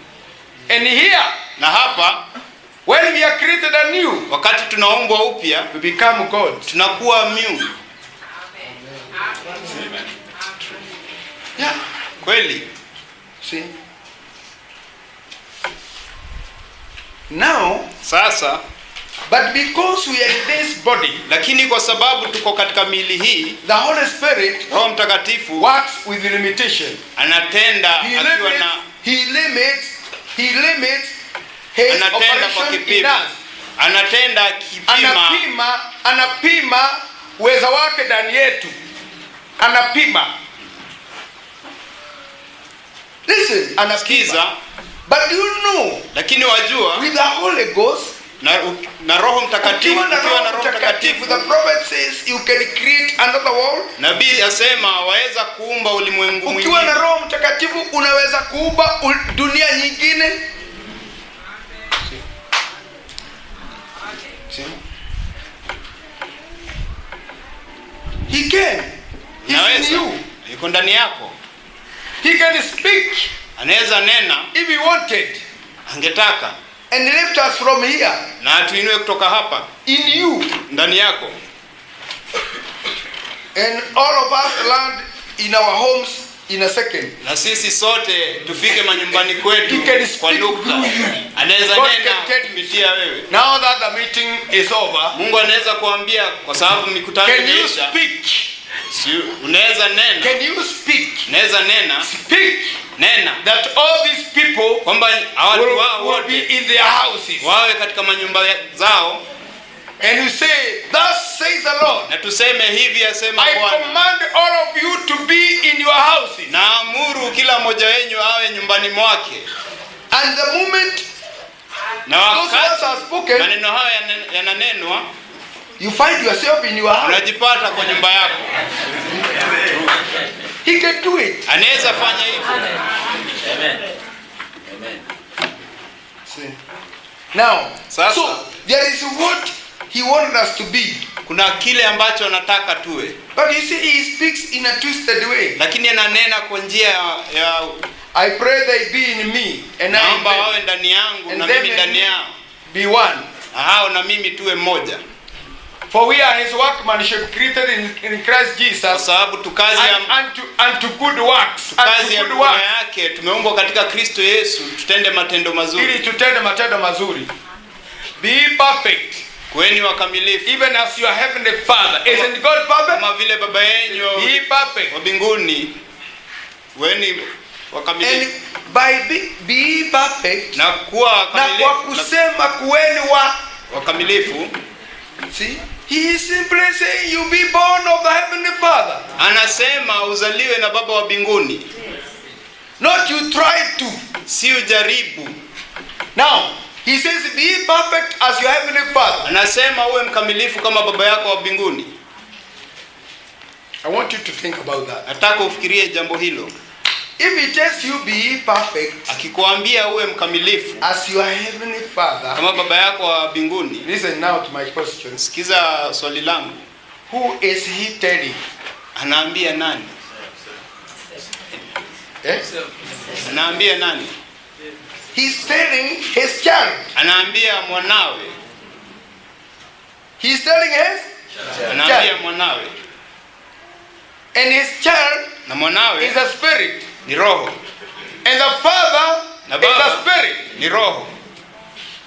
And here, na hapa, when we are created anew, wakati tunaumbwa upya, we become God. Tunakuwa Mungu. Yeah. Kweli. See? Now, sasa, but because we are in this body, lakini kwa sababu tuko katika miili hii, the Holy Spirit, Roho Mtakatifu, works with limitation. Anatenda akiwa na he limits his operation in us. Anatenda kipima, anapima uwezo wake ndani yetu. Anapima. Listen, anasikiza. But you know, lakini wajua, with the Holy Ghost, na Roho Mtakatifu, the prophet says you can create another world. Nabii asema waweza kuumba ulimwengu mwingine. Ukiwa na Roho Mtakatifu unaweza kuumba dunia nyingine. See? He can. He's in you. Yuko ndani yako. He can speak. Anaweza nena if he wanted. Angetaka. And lift us from here. Na atuinue kutoka hapa. In you. Ndani yako. And all of us land in our homes in a second. Na sisi sote tufike manyumbani kwetu kwa nukta. Anaweza nena kupitia wewe. Now that the meeting is over, Mungu anaweza kuambia kwa sababu mikutano imeisha. Can you speak? Unaweza nena. Can you speak? Unaweza nena. Speak. Nena. That all these people kwamba watu wao will be in their houses. Wawe katika manyumba zao. And you say, thus says the Lord. Na tuseme hivi asema Bwana. I command all of you to be in your houses. Na amuru kila mmoja wenu awe nyumbani mwake. And the moment na wakati maneno haya yananenwa, You find yourself in your house. Unajipata kwa nyumba yako. He can do it. Anaweza fanya hivyo. Amen. Amen. See. Now, Sasa, so there is what he wanted us to be. Kuna kile ambacho anataka tuwe. But you see, he speaks in a twisted way. Lakini ananena kwa njia ya I pray they be in me and I in naomba them, wawe ndani yangu and na them mimi in ndani me yao. be one. Na hao na mimi tuwe mmoja. For we are his workmanship created in Christ Kwa Jesus sababu tukazi ya unto good works. kazi ya Unto good works. mikono yake tumeumbwa katika Kristo Yesu tutende matendo Ili mazuri. tutende matendo mazuri. Be perfect, Kweni wakamilifu even as your heavenly Father. Isn't God perfect? kama vile baba yenu Be perfect. wa mbinguni. Weni And wakamilifu. by be perfect, Na kuwa na kwa wakamilifu. kusema kuweni Wakamilifu. see, he is simply saying you be born of the heavenly Father. Anasema uzaliwe na baba wa mbinguni. Not you try to. Si ujaribu. Now, he says be perfect as your heavenly Father. Anasema uwe mkamilifu kama baba yako wa mbinguni. I want you to think about that. Nataka ufikirie jambo hilo. If he tells you be perfect Akikuambia uwe mkamilifu as your heavenly Father, kama baba yako wa mbinguni. listen now to my question. Sikiza swali langu. Who is he telling? Anaambia nani? Eh? Anaambia nani? He's telling his child. Anaambia mwanawe. He's telling his Anaambia child. mwanawe. And his child Na mwanawe is a spirit. ni roho. And the Father Na is baba a spirit. ni roho.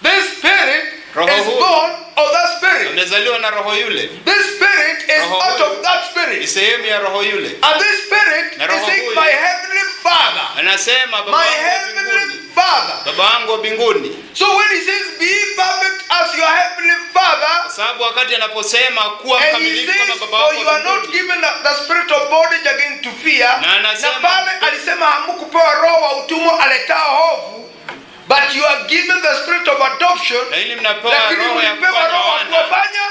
This spirit Roho is huyu. born of that spirit. Amezaliwa na roho yule. This spirit is Roho out huyu. of that Ni spirit. sehemu ya roho yule. And this spirit Na is roho saying, huyu. my heavenly Father. Anasema baba My wangu wa heavenly mbinguni. Father. Baba wangu wa mbinguni. So when he says be perfect as your heavenly Father, Kwa sababu wakati anaposema kuwa and he mkamilifu says, kama baba for wako you wa are not mbinguni. given the spirit of bondage again to fear. Na anasema- Na pale alisema hamkupewa roho wa utumwa aletao hofu, but you are given the spirit of adoption. Na ili mnapewa Lakini roho ya mlipewa kufanya roho wa wana. kuwafanya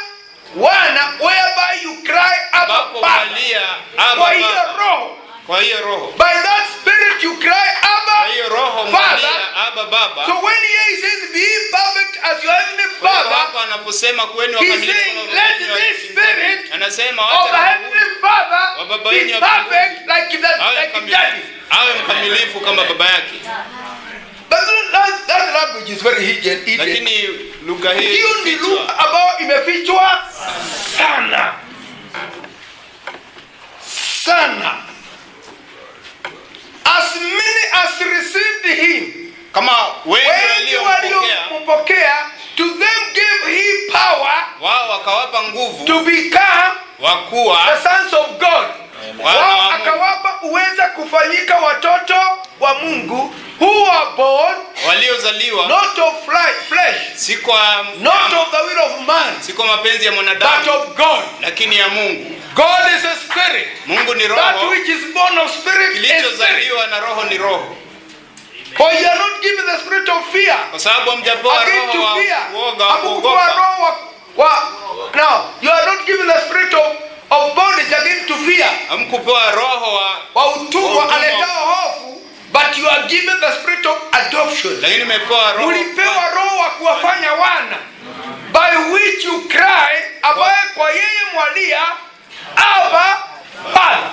wana, whereby you cry Abba Ambapo Father. unalia Abba Kwa hiyo Baba. roho, Kwa hiyo roho. by that spirit you cry Kwa Abba hiyo roho Father. mwalia Abba Baba. So when he says be perfect as your heavenly Kwa hiyo Father, hapa anaposema kweni he's wakamilifu saying kama let baba yenu wa this mbinguni. spirit Anasema of the wacha roho heavenly huyu Father wa baba be yenu wa perfect mbinguni. like that, Awe like mkamilifu. daddy. Awe mkamilifu kama baba yake. But that language is very hidden. Lakini lugha hii Hiyo ni imefichwa. lugha ambayo imefichwa sana sana. As many as received him, Kama wengi wengi waliompokea waliompokea, to them gave he power wao wakawapa nguvu to become wakuwa the sons of God. wana Wao wa Mungu. akawapa uweza kufanyika watoto wa Mungu, who are born waliozaliwa not of flesh, si kwa not of the will of man, si kwa mapenzi ya but mwanadamu of God. lakini ya Mungu. God is a spirit. Mungu ni That roho, which is born of spirit is spirit. kilichozaliwa na roho ni roho. For you are not given the spirit of fear. Kwa sababu hamjapewa Again roho to wa fear. uoga wa Hakukupewa kuogopa. roho now you are not given the spirit of bondage again to fear. Hamkupewa roho Wa utumwa utumwa. aletao hofu, but you are given the spirit of adoption. lakini umepewa roho Ulipewa roho wa kuwafanya wana, by which you cry, ambaye kwa yeye mwalia Abba Father.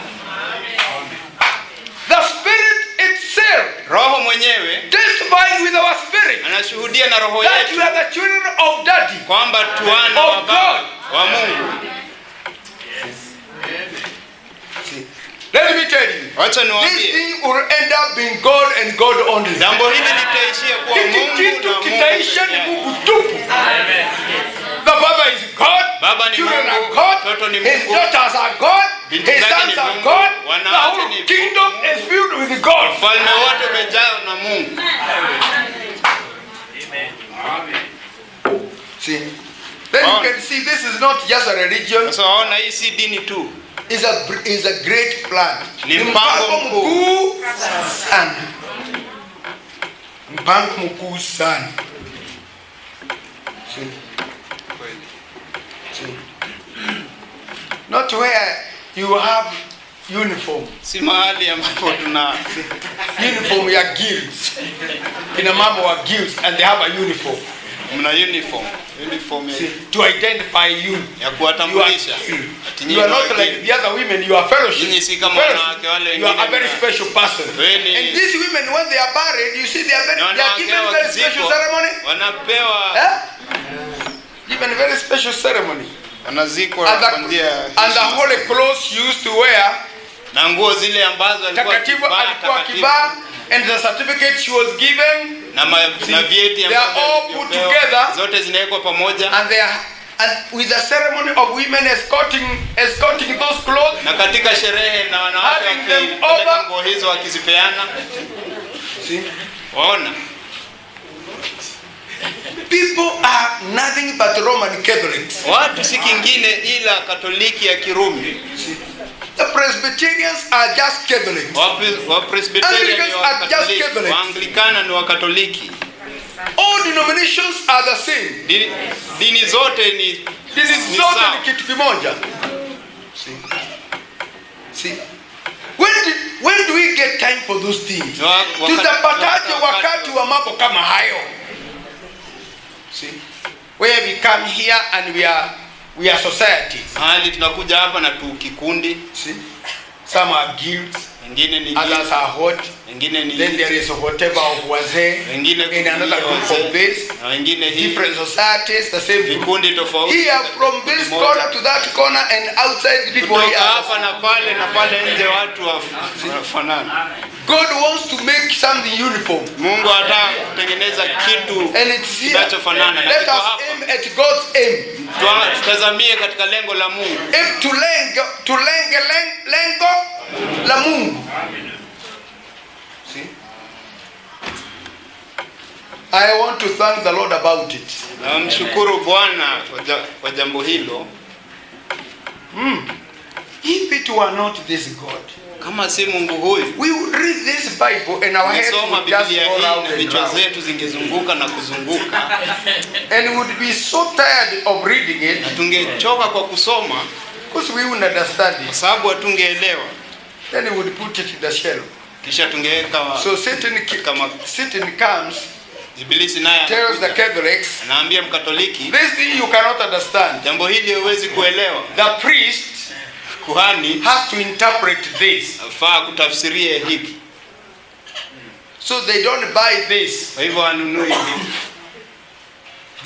The spirit itself roho mwenyewe testifying with our spirit anashuhudia na roho that yetu you are the children of daddy. kwamba tuana Of wa baba God. wa Mungu. See, let me tell you, Wacha this niwaambie, thing will end up being God and God only. jambo hili litaishia kuwa Hiki Mungu kitu na Mungu kitaisha peke ni yake. Mungu tupu. The Father is God, Baba ni children are Mungu, God, watoto ni his Mungu, daughters are God, binti his zake sons ni are Mungu, God. The wanawake whole ni kingdom is filled with God. ufalme wote umejaa na Mungu. See, then you can see this is not just a religion. Sasa waona hii si dini tu, Is a great plan. Ni mpango mkuu sana. Mpango mkuu sana. See. See. Not where you have uniform. Si mahali ambapo tuna Uniform ya guilds. Kina mama wa guilds and they have a uniform. mna uniform To identify you. ya kuwatambulisha. You are not like the other women, you are fellowship. Nyinyi si kama wanawake wale wengine. You are a very special person. And these women, when they are married, you see they are given very special ceremony. Wanapewa Given very special ceremony. wanazikwa kwa njia. And the holy clothes used to wear. Na nguo zile ambazo alikuwa akivaa. And the certificate she was given. Na vyeti ambavyo zote zinawekwa pamoja. And with the ceremony of women escorting those clothes. Na katika sherehe na wanawake wakipeleka nguo hizo wakizipeana. Waona? People are nothing but Roman Catholics. Watu si kingine ila Katoliki ya Kirumi. The Presbyterians are just Catholics. Wa Presbyterian ni wa Katoliki. Wa Anglikana ni wa Katoliki. All denominations are the same. Dini zote ni kitu kimoja. See. When do we get time for those things? Tutapataje wakati wa mambo kama hayo? See. Where we come here and we are societies. Hali tunakuja hapa na tu kikundi. See. Some are guilds. Wengine ni others are hot. Wengine ni then there is whatever of wazee. Wengine in another group of this. Na wengine different societies, the same vikundi tofauti. Here from this corner to that corner and outside people here. Hapa na pale nje watu wafanana. God wants to make something uniform. Mungu anataka kutengeneza kitu kinachofanana. Let us aim at God's aim. Tutazamie katika lengo la Mungu. Aim to lengo la Mungu. See? I want to thank the Lord about it. Namshukuru Bwana kwa jambo hilo. If it were not this God, kama si Mungu huyu, we would read this Bible and our heads would just go around and vichwa zetu zingezunguka na kuzunguka. And we would be so tired of reading it. Tungechoka kwa kusoma because we wouldn't understand it. Sababu hatungeelewa. Then we would put it in the shelf. Kisha tungeweka. So Satan comes. Ibilisi naye tells the Catholics, anaambia Mkatoliki, this thing you cannot understand. Jambo hili huwezi kuelewa. The priest, kuhani, has to interpret this. Afaa kutafsiria hiki. So they don't buy this. Kwa hivyo wanunui hiki.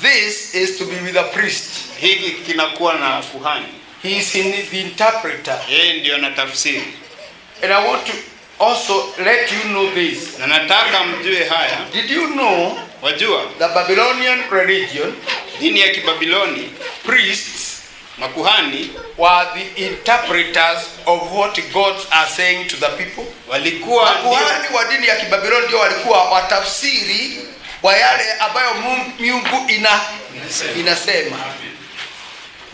This is to be with the priest. Hiki kinakuwa na kuhani. He is the interpreter. Yeye ndio anatafsiri. And I want to also let you know this. Na nataka mjue haya. Did you know? Wajua? The Babylonian religion, dini ya Kibabiloni, priests, makuhani, were the interpreters of what gods are saying to the people. Walikuwa makuhani wa dini ya Kibabiloni ndio walikuwa watafsiri wa yale ambayo Mungu inasema.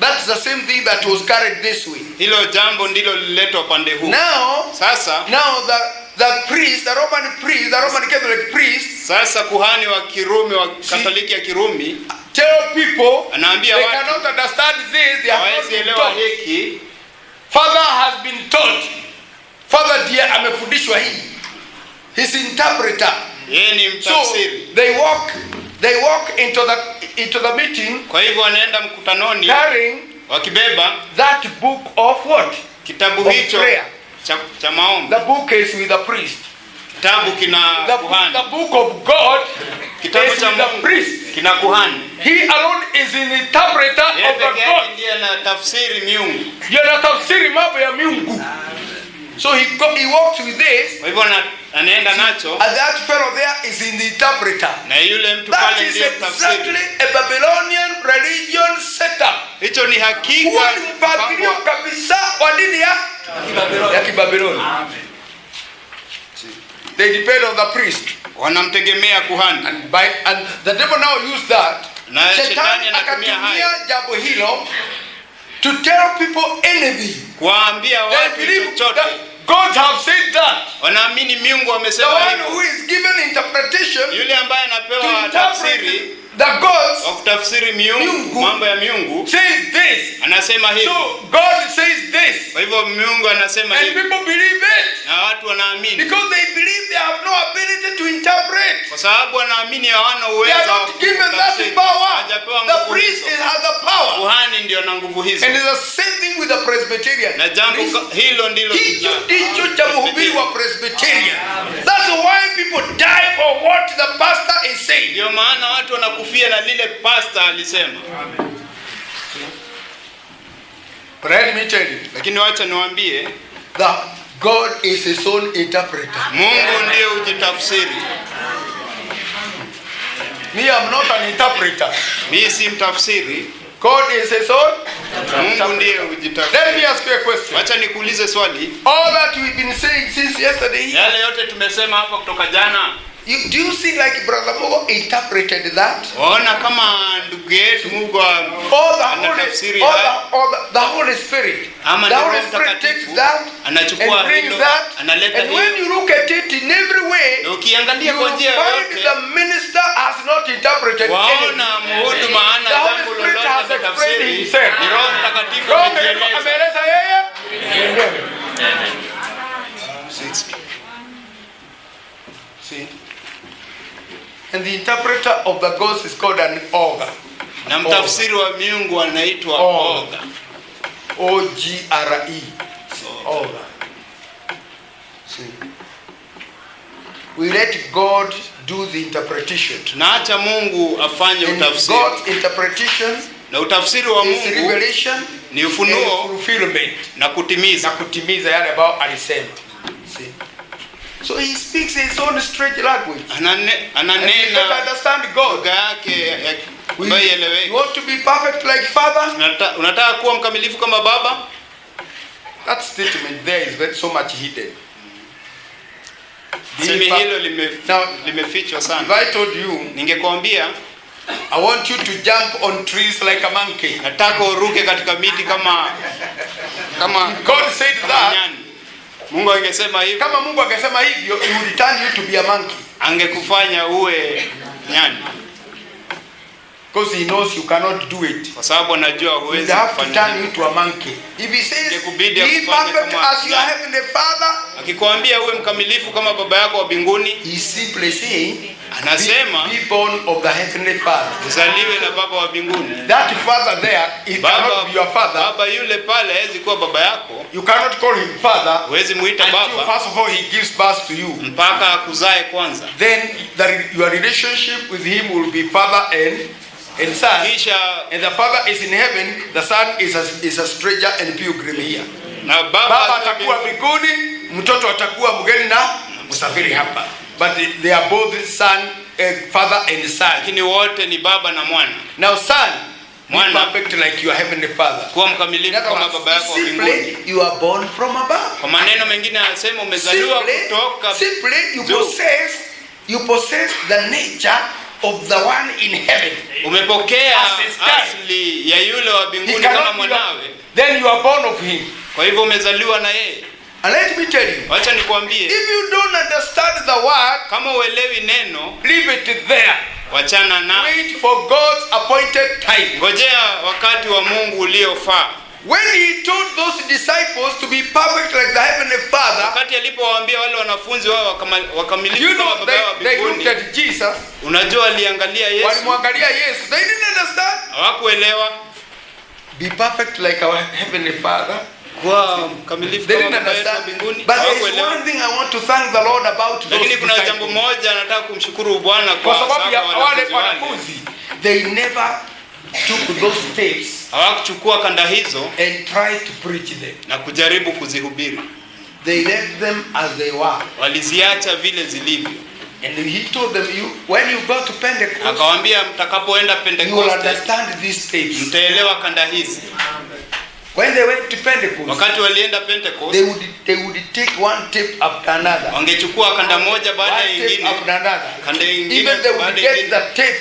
That's the same thing that was carried this way. Hilo jambo ndilo liletwa pande huu. Now the priest, the Roman Catholic priest, sasa kuhani wa Kirumi wa Katoliki ya Kirumi, tell people anaambia watu, they cannot understand this, they have not been taught. Hiki. Father has been taught. Father ndiye amefundishwa hii. His interpreter. Yeye ni mtafsiri. So they walk into the meeting. Kwa hivyo wanaenda mkutanoni carrying wakibeba that book of what? Kitabu hicho cha maombi. The book is with the priest. Kitabu kina kuhani. The book of God kitabu cha the priest. Kina kuhani. He alone is the interpreter of the God. Ndiye anatafsiri miungu. Ndiye anatafsiri mambo ya miungu. So he walks with this. Kwa hivyo anaenda nacho. And that fellow there is in the interpreter. Na yule mtu pale ndiye mtafsiri. That is exactly a Babylonian religion setup. Hicho ni hakika mpangilio kabisa wa dini ya Kibabiloni. They depend on the priest. Wanamtegemea kuhani. And the devil now used that. Na shetani anatumia haya jambo hilo to tell people anything. Kuambia watu chochote. God have said that. Wanaamini miungu amesema hivyo. The one who is given interpretation, yule ambaye anapewa tafsiri, the gods wa kutafsiri miungu, mambo ya miungu, says this. anasema hivi. So God says this. Kwa hivyo Mungu anasema And hivi. people believe it. Na watu wanaamini. Because they believe they have no ability to interpret. Kwa sababu wanaamini hawana They uwezo are wa not given that kutafsiri. power. Hawajapewa The nguvu priest hizo. has the power. Kuhani ndio na nguvu hizo. And it's the same thing with the Presbyterian. Na jambo hilo ndilo Hicho ndicho cha mhubiri wa Presbyterian. That's why people die for what the pastor is saying. ndio maana watu wanakufia na lile pastor alisema. But let me tell you, Lakini wacha niwaambie, that God is his own interpreter. Mungu ndiye ujitafsiri. Me, I'm not an interpreter. Mimi si mtafsiri. God is his own. Mungu ndiye ujitafsiri. Let me ask you a question. Wacha nikuulize swali. All that we've been saying since yesterday, Yale yote tumesema hapa kutoka jana, do you see like Brother Mogo interpreted that? waona kama ndugu yetu Mungu anatafsiri The Holy Spirit. Ama The ni Holy Roho Spirit Mtakatifu takes that anachukua and brings hilo, that. analeta And when hilo. you look at it in every way, Na ukiangalia you kwa njia find yote, the minister has not interpreted anything. waona mhuduma ana The Holy jambo Spirit lolote has la explained tafsiri. himself. Ni Roho Mtakatifu Roho amejieleza. ameeleza yeye. See? And the interpreter of the gods is called an augur. Na mtafsiri wa miungu anaitwa Augur. Augur. O-G-R-E. Augur. See? We let God do the interpretation. Tunaacha Mungu afanye And utafsiri. God's interpretation Na utafsiri wa is Mungu revelation ni and ufunuo fulfillment. na kutimiza. Na kutimiza yale ambayo alisema. See? So he speaks his own strange language. And we Ananena understand God. lugha yake ambayo You ieleweke. want to be perfect like Father? Unataka kuwa mkamilifu kama baba? That statement there is so much hidden. Semi hilo Now, limefichwa if sana. I told you, Ningekwambia I want you to jump on trees like a monkey. nataka uruke katika miti kama God said that. nyani. Mungu angesema hivyo, Kama Mungu akasema hivyo, he will turn you to be a monkey. angekufanya uwe nyani. Because he knows you cannot do it. Kwa sababu anajua He huwezi have to kufanya turn you hivyo. to a monkey. If he says, Ingekubidi be akufanye perfect kama as your nyani. heavenly Father, Akikwambia uwe mkamilifu kama baba yako wa mbinguni, he simply saying, anasema be born of the heavenly Father. uzaliwe na baba wa mbinguni. That Father there, it cannot be your father. Baba yule pale hawezi kuwa baba yako. You cannot call him Father Huwezi muita until baba first of all he gives birth to you. mpaka akuzae kwanza. Then your relationship with him will be father and son. Kisha And the father is in heaven, the son is a stranger and pilgrim here. na Baba atakuwa mbinguni, mtoto atakuwa mgeni na msafiri hapa. But they are both son, father and son. lakini wote ni baba na mwana. Now son, be Mwana. perfect like your heavenly father. Kuwa mkamilifu kama baba yako wa mbinguni. Simply, you are born from above. Kwa maneno mengine anasema umezaliwa kutoka Simply, juu. you possess the nature of the one in heaven. Umepokea As his child. asili ya yule wa He mbinguni kama cannot be mwanawe. then you are born of him. Kwa hivyo umezaliwa na yeye. And let me tell you, Wacha nikwambie, if you don't understand the word, kama uelewi neno, leave it there. wachana na, Wait for God's appointed time. ngojea wakati wa Mungu uliofaa. When he told those disciples to be perfect like the heavenly Father, Wakati alipowaambia wale wanafunzi wao wakamilifu you kama know, baba yao wa they looked mbinguni, at Jesus, unajua aliangalia Yesu, walimwangalia Yesu. They didn't understand. hawakuelewa. Be perfect like our heavenly Father. Kuwa mkamilifu They kama didn't baba yetu wa understand. mbinguni, But there is hawakuelewa. one thing I want to thank the Lord about those Lakini kuna jambo disciples. moja nataka kumshukuru Bwana Kwa kwa sababu ya sababu wale wanafunzi wanafunzi, they never took those tapes hawakuchukua kanda hizo and tried to preach them. na kujaribu kuzihubiri. They left them as they were. Waliziacha vile zilivyo. And he told them, when you go to Pentecost, Akawaambia mtakapoenda you will Pentekoste understand these tapes. mtaelewa kanda hizi. When they went to Pentecost, Wakati walienda Pentecost, they would take one tape after another. wangechukua kanda moja baada ya One tape nyingine, after another. kanda nyingine Even they would baada ya get nyingine, the tape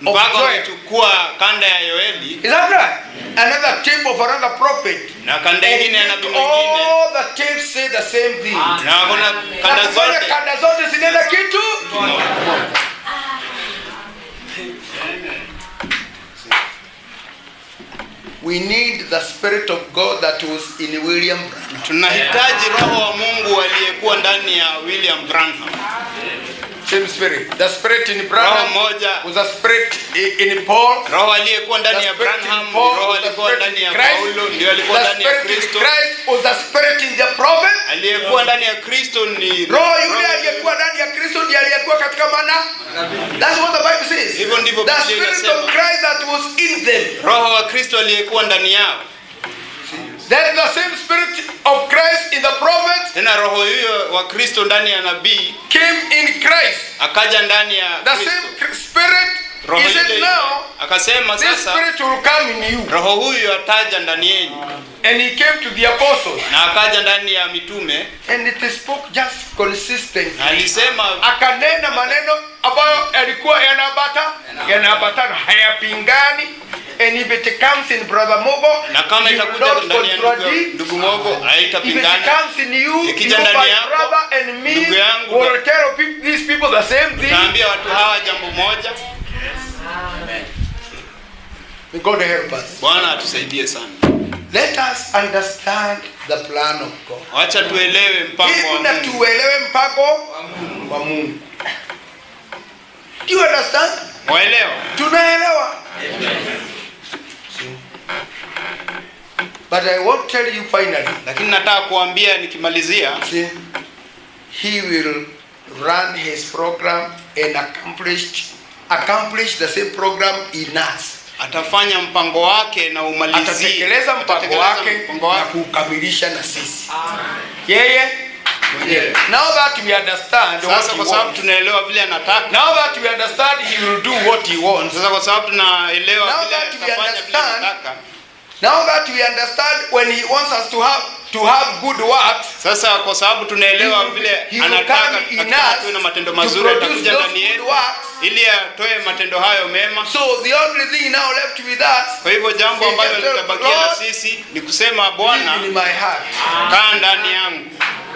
mpaka of Joel. wangechukua kanda ya Yoeli Is that right? Another tape of another prophet. na kanda And nyingine ya nabii mwingine, all the tapes say the same thing. na kuna Na kanda kufanya zote. kanda zote zinaenda kitu. We need the Spirit of God that was in William Branham. Tunahitaji roho wa Mungu aliyekuwa ndani ya William Branham. Same spirit. The spirit in Branham was a spirit in Paul. Roho aliyekuwa ndani ya Branham, roho aliyekuwa ndani ya Paulo, ndio alikuwa ndani ya Kristo. Christ was the spirit in the prophet. Aliyekuwa ndani ya Kristo ni roho yule aliyekuwa ndani ya Kristo ndiye aliyekuwa katika mana. That's what the Bible says. Hivyo ndivyo the spirit of Christ that was in them. Roho wa Kristo aliyekuwa ndani yao. Then the same spirit of Christ in the prophet. Tena roho huyo wa Kristo ndani ya nabii came in Christ. Akaja ndani ya Kristo. The same spirit roho is it now. Akasema sasa this spirit will come in you. Roho huyo ataja ndani yenu. And he came to the apostles. Na akaja ndani ya mitume. And it spoke just consistently. Alisema akanena maneno ambayo yalikuwa yanaambatana hayapingani. And if it comes in Brother Mogo, na kama itakuja ndani ya ndugu Mogo haitapingana. If it comes in you, ikija ndani yako, brother and me, ndugu yangu, will tell these people the same thing. Utaambia watu hawa jambo moja. Amen. May God help us. Bwana atusaidie sana. Let us understand the plan of God. Acha tuelewe mpango wa Mungu. Tuelewe mpango wa Mungu. Do you understand? Waelewa? Tunaelewa. But I won't tell you finally. Lakini nataka kuambia nikimalizia, he will run his program and accomplish the same program in us. Atafanya mpango wake na umalizie. Atatekeleza mpango wake na kukamilisha na sisi. Yeye now that we understand sasa kwa sababu tunaelewa vile anataka. Now that we understand he will do what he wants. Sasa kwa sababu tunaelewa vile atafanya vile anataka. Now that we understand when he wants us to have good works. Sasa kwa sababu tunaelewa vile anataka tuwe na matendo mazuri atakuja ndani yetu ili atoe matendo hayo mema. So the only thing now left with us. Kwa hivyo jambo ambalo litabakia na sisi ni kusema Bwana, kaa ndani yangu.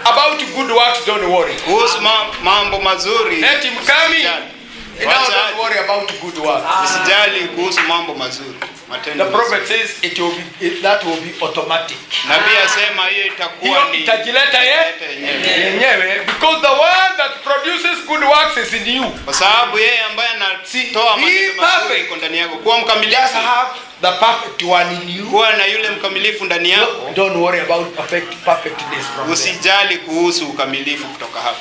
About good works don't worry. Kuhusu mambo mazuri. Let him come in. Now don't worry about good works. Usijali kuhusu mambo mazuri. The prophet says that will be automatic. Nabii asema hiyo itakuwa ni itajileta yenyewe because the one that produces good works is in you. Kwa sababu yeye ambaye anatoa matendo mazuri iko ndani yako. Kuwa mkamilifu. Just have the perfect one in you. Kuwa na yule mkamilifu ndani yako. Don't worry about perfectness from usijali kuhusu ukamilifu kutoka hapo.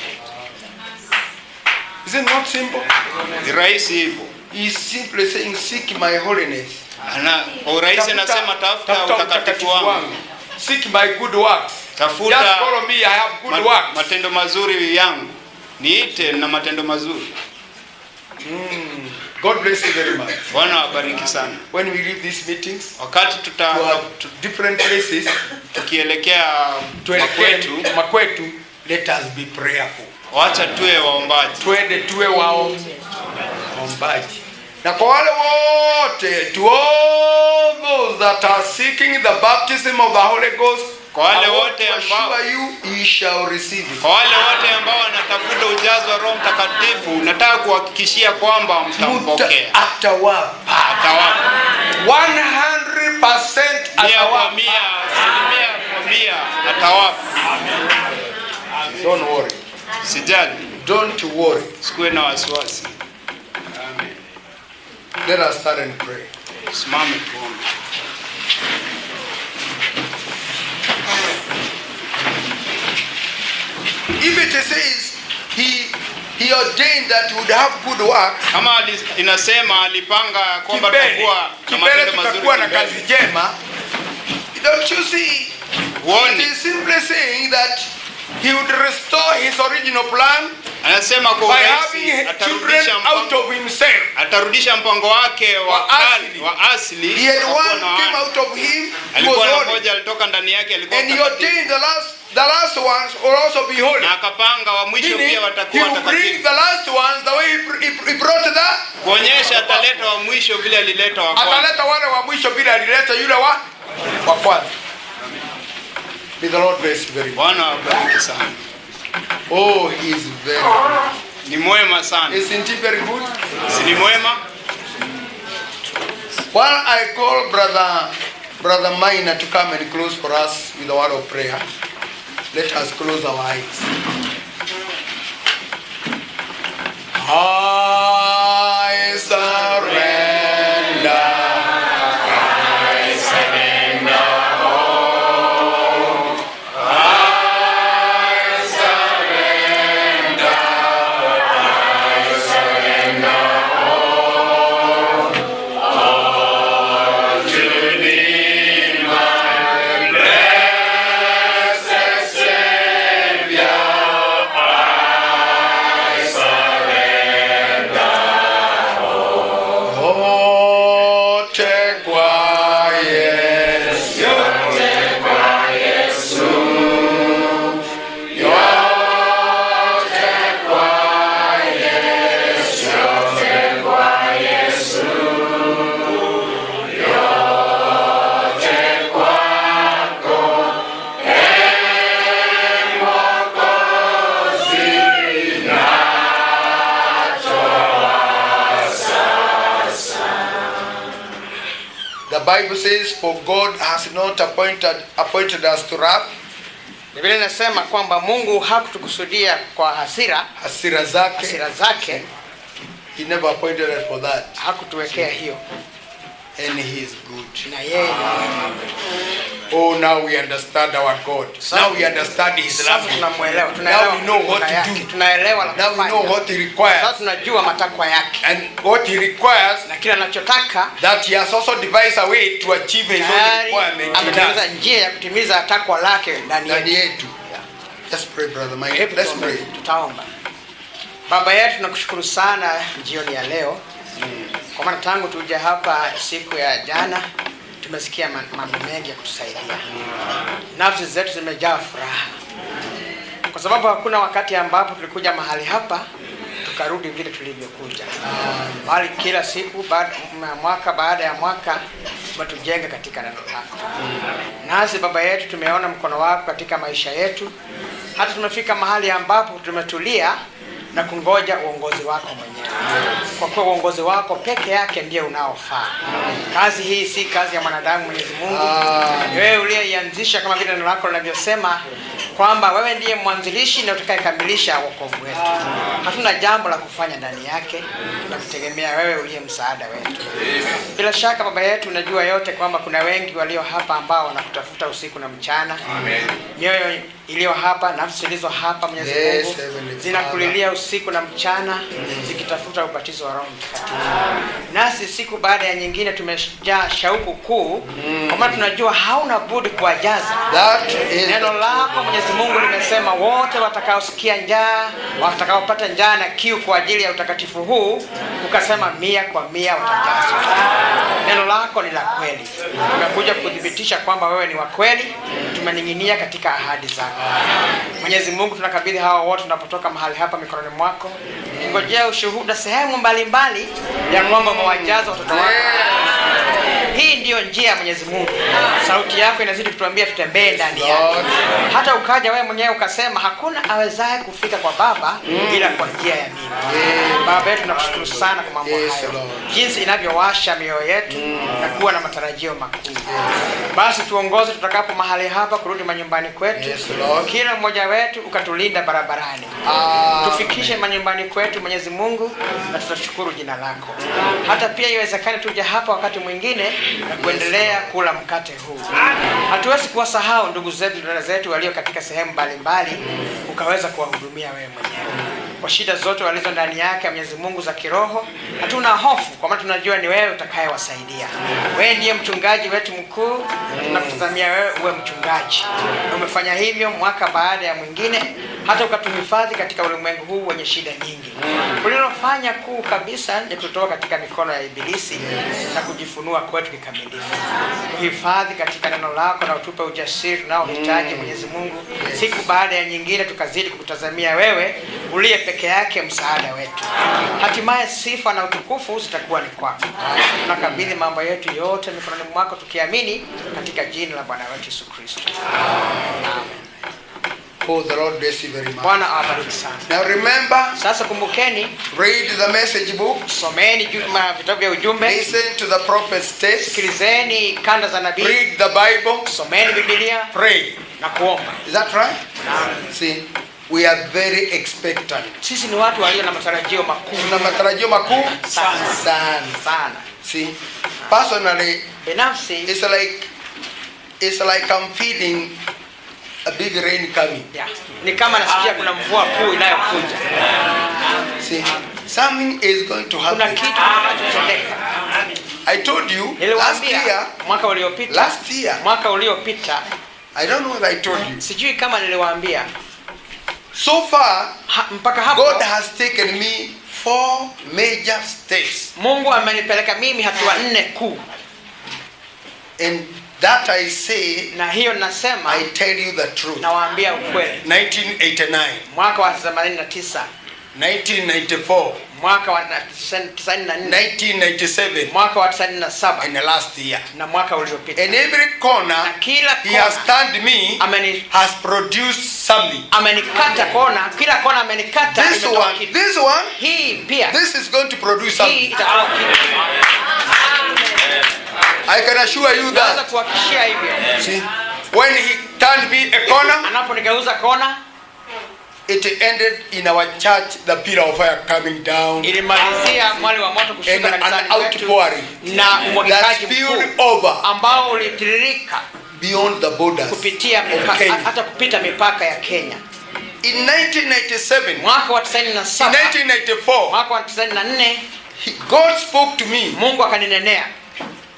Is it not simple? Ni rahisi hivyo. He is simply saying seek my holiness. Kwa urahisi anasema tafuta utakatifu wangu. Seek my good works. Tafuta just follow me, I have good works. Matendo mazuri yangu. Niite na matendo mazuri. God bless you very much. Bwana awabariki sana. When we leave these meetings, wakati to different places, tukielekea makwetu, let us be prayerful. Wacha tuwe waombaji. Twende tuwe waombaji. Na kwa wale wote, to all those that are seeking the baptism of the Holy Ghost, kwa wale wote ambao you shall receive it. Kwa wale wote ambao wanatafuta ujazo wa Roho Mtakatifu, nataka kuhakikishia kwamba mtampokea. Atawapa 100% atawapa. 100% atawapa. Don't worry. Sijali. Don't worry. Sikuwe na wasiwasi. Amen. Let us start and pray. Simame tuombe. If it says he ordained that would have good works, kama inasema alipanga kwamba tutakuwa na matendo mazuri na kazi njema, don't you see? He is simply saying that he would restore his original plan. Anasema kwa urahisi atarudisha mpango wake wa asili. He had one came out of him. Alikuwa na mmoja alitoka ndani yake, alikuwa and he ordained the last ones will also be holy. Na akapanga wa mwisho pia watakuwa watakatifu. He bring the last ones the way he brought that. Kuonyesha ataleta wa mwisho vile alileta wa kwanza. Ataleta wale wa mwisho vile alileta yule wa kwanza. May the Lord bless you very much. Bwana awabariki sana. Oh, he is very good. Ni mwema sana. Isn't he very good? Si ni mwema? While I call brother Brother Maina to come and close for us with a word of prayer. Let us close our eyes. I surrender. The Bible says, for God has not appointed us to wrath. Biblia inasema kwamba Mungu hakutukusudia kwa hasira zake. He never appointed us for that. Hakutuwekea hiyo. And he is good. Na yeye. Oh, now we understand our God. Now we understand his love. Now we know what to do. Now we know what he requires. Sasa tunajua matakwa yake. And what he requires, na kila anachotaka, that he has also devised a way to achieve his own requirement. Ametengeneza njia ya kutimiza takwa lake ndani yetu. Let's pray, brother Mike. Let's pray. Tutaomba. Baba yetu, tunakushukuru sana jioni ya leo. Kwa maana tangu tuje hapa siku ya jana tumesikia mambo mengi ya kutusaidia. Nafsi zetu zimejaa furaha. Kwa sababu hakuna wakati ambapo tulikuja mahali hapa tukarudi vile tulivyokuja. Bali kila siku mwaka baada ya mwaka tumetujenga katika neno lako. Nasi Baba yetu tumeona mkono wako katika maisha yetu. Hata tumefika mahali ambapo tumetulia na kungoja uongozi wako mwenyewe. Kwa kuwa uongozi wako peke yake ndiye unaofaa. Kazi hii si kazi ya mwanadamu, Mwenyezi Mungu. Wewe uliyeianzisha, kama vile neno lako linavyosema kwamba wewe ndiye mwanzilishi na utakayekamilisha wokovu wetu. Hatuna jambo la kufanya ndani yake, tunakutegemea wewe uliye msaada wetu. Bila shaka Baba yetu, unajua yote kwamba kuna wengi walio hapa ambao wanakutafuta usiku na mchana. Mioyo iliyo hapa, nafsi zilizo hapa, Mwenyezi Mungu, zinakulilia usiku na mchana zikitafuta ubatizo wa Roho Mtakatifu. Nasi siku baada ya nyingine tumejaa shauku kuu, kwa maana tunajua hauna budi kuwajaza. Neno lako Mwenyezi Mungu limesema wote watakaosikia njaa, watakaopata njaa na kiu kwa ajili ya utakatifu huu, ukasema 100 kwa 100 watajazwa. Neno lako ni la kweli. Tumekuja kudhibitisha kwamba wewe ni wa kweli. Tumening'inia katika ahadi zako. Mwenyezi Mungu, tunakabidhi hawa wote tunapotoka mahali hapa mikononi mwako. Ngojea ushuhuda sehemu mbalimbali ya kwamba umewajaza watoto wako. Hii ndiyo njia ya Mwenyezi Mungu. Sauti yako inazidi kutuambia tutembee ndani yake. Hata ukaja wewe mwenyewe ukasema hakuna awezaye kufika kwa Baba ila kwa njia ya mimi. Baba yetu, tunakushukuru sana kwa mambo hayo. Jinsi inavyowasha mioyo yetu na kuwa na matarajio makuu. Basi tuongoze tutakapo mahali hapa kurudi manyumbani kwetu. Kila mmoja wetu ukatulinda barabarani. Tufikishe manyumbani kwetu Mwenyezi Mungu, na tutashukuru jina lako. Hata pia iwezekane tuje hapa wakati mwingine na kuendelea kula mkate huu. Hatuwezi kuwasahau ndugu zetu, dada zetu walio katika sehemu mbalimbali, ukaweza kuwahudumia wewe mwenyewe. Kwa shida zote walizo ndani yake Mwenyezi Mungu za kiroho, hatuna hofu kwa maana tunajua ni wewe utakayewasaidia. Wewe ndiye mchungaji wetu mkuu, tunakutazamia wewe uwe mchungaji. Na umefanya hivyo mwaka baada ya mwingine, hata ukatuhifadhi katika ulimwengu huu wenye shida nyingi. Ulilofanya kuu kabisa ni kutoa katika mikono ya Ibilisi na kujifunua kwetu kikamilifu. Tuhifadhi katika neno lako na utupe ujasiri tunaohitaji Mwenyezi Mungu. Siku baada ya nyingine tukazidi kukutazamia wewe uliye peke yake msaada wetu. Hatimaye sifa na utukufu zitakuwa ni kwako. Tunakabidhi mambo yetu yote mikononi mwako tukiamini katika jina la Bwana wetu Yesu Kristo. Amen. Oh, the Lord bless you very much. Bwana awabariki sana. Now remember, Sasa kumbukeni, read the message book. someni vitabu vya ujumbe, Listen to the prophet's text. sikilizeni kanda za nabii, Read the Bible. someni Biblia Pray. na kuomba. Is that right? See, we are very expectant. Sisi ni watu walio na matarajio makuu Tuna matarajio makuu sana sana. See, personally, Binafsi it's like I'm feeling a big rain coming. ni kama nasikia kuna mvua kuu inayokuja. See, something is going to Kuna happen. kitu kinachotendeka. I told you last Niliwaambia year. mwaka uliopita, I don't know whether I told you. sijui kama niliwaambia. So far, Mpaka hapo God has taken me 4 major steps. Mungu amenipeleka mimi hatua 4 kuu. And that I say, Na hiyo nasema, I tell you the truth. nawaambia ukweli. 1989, Mwaka wa 89, 1994, mwaka wa 94, 1997, mwaka wa 97 and the last year. na mwaka uliopita. In every corner, Na kila He has kona turned me, has produced something. amenikata kona, kila kona amenikata, This imetoa one, kitu. this one, Hii pia, this is going to produce hii something. itakuwa kitu. I can assure you Naweza that. kuhakikishia hivyo. See, when He turned me a corner, Anaponigeuza kona, it ended in our church, the pillar of fire coming down, ilimalizia mwali wa moto and kushuka an kanisani kwetu outpouring na that umwagikaji spilled mkuu over ambao ulitiririka beyond the borders kupitia of Kenya. hata kupita mipaka ya Kenya. In 1997, Mwaka wa in 97, 1994, mwaka wa 94, God spoke to me Mungu akaninenea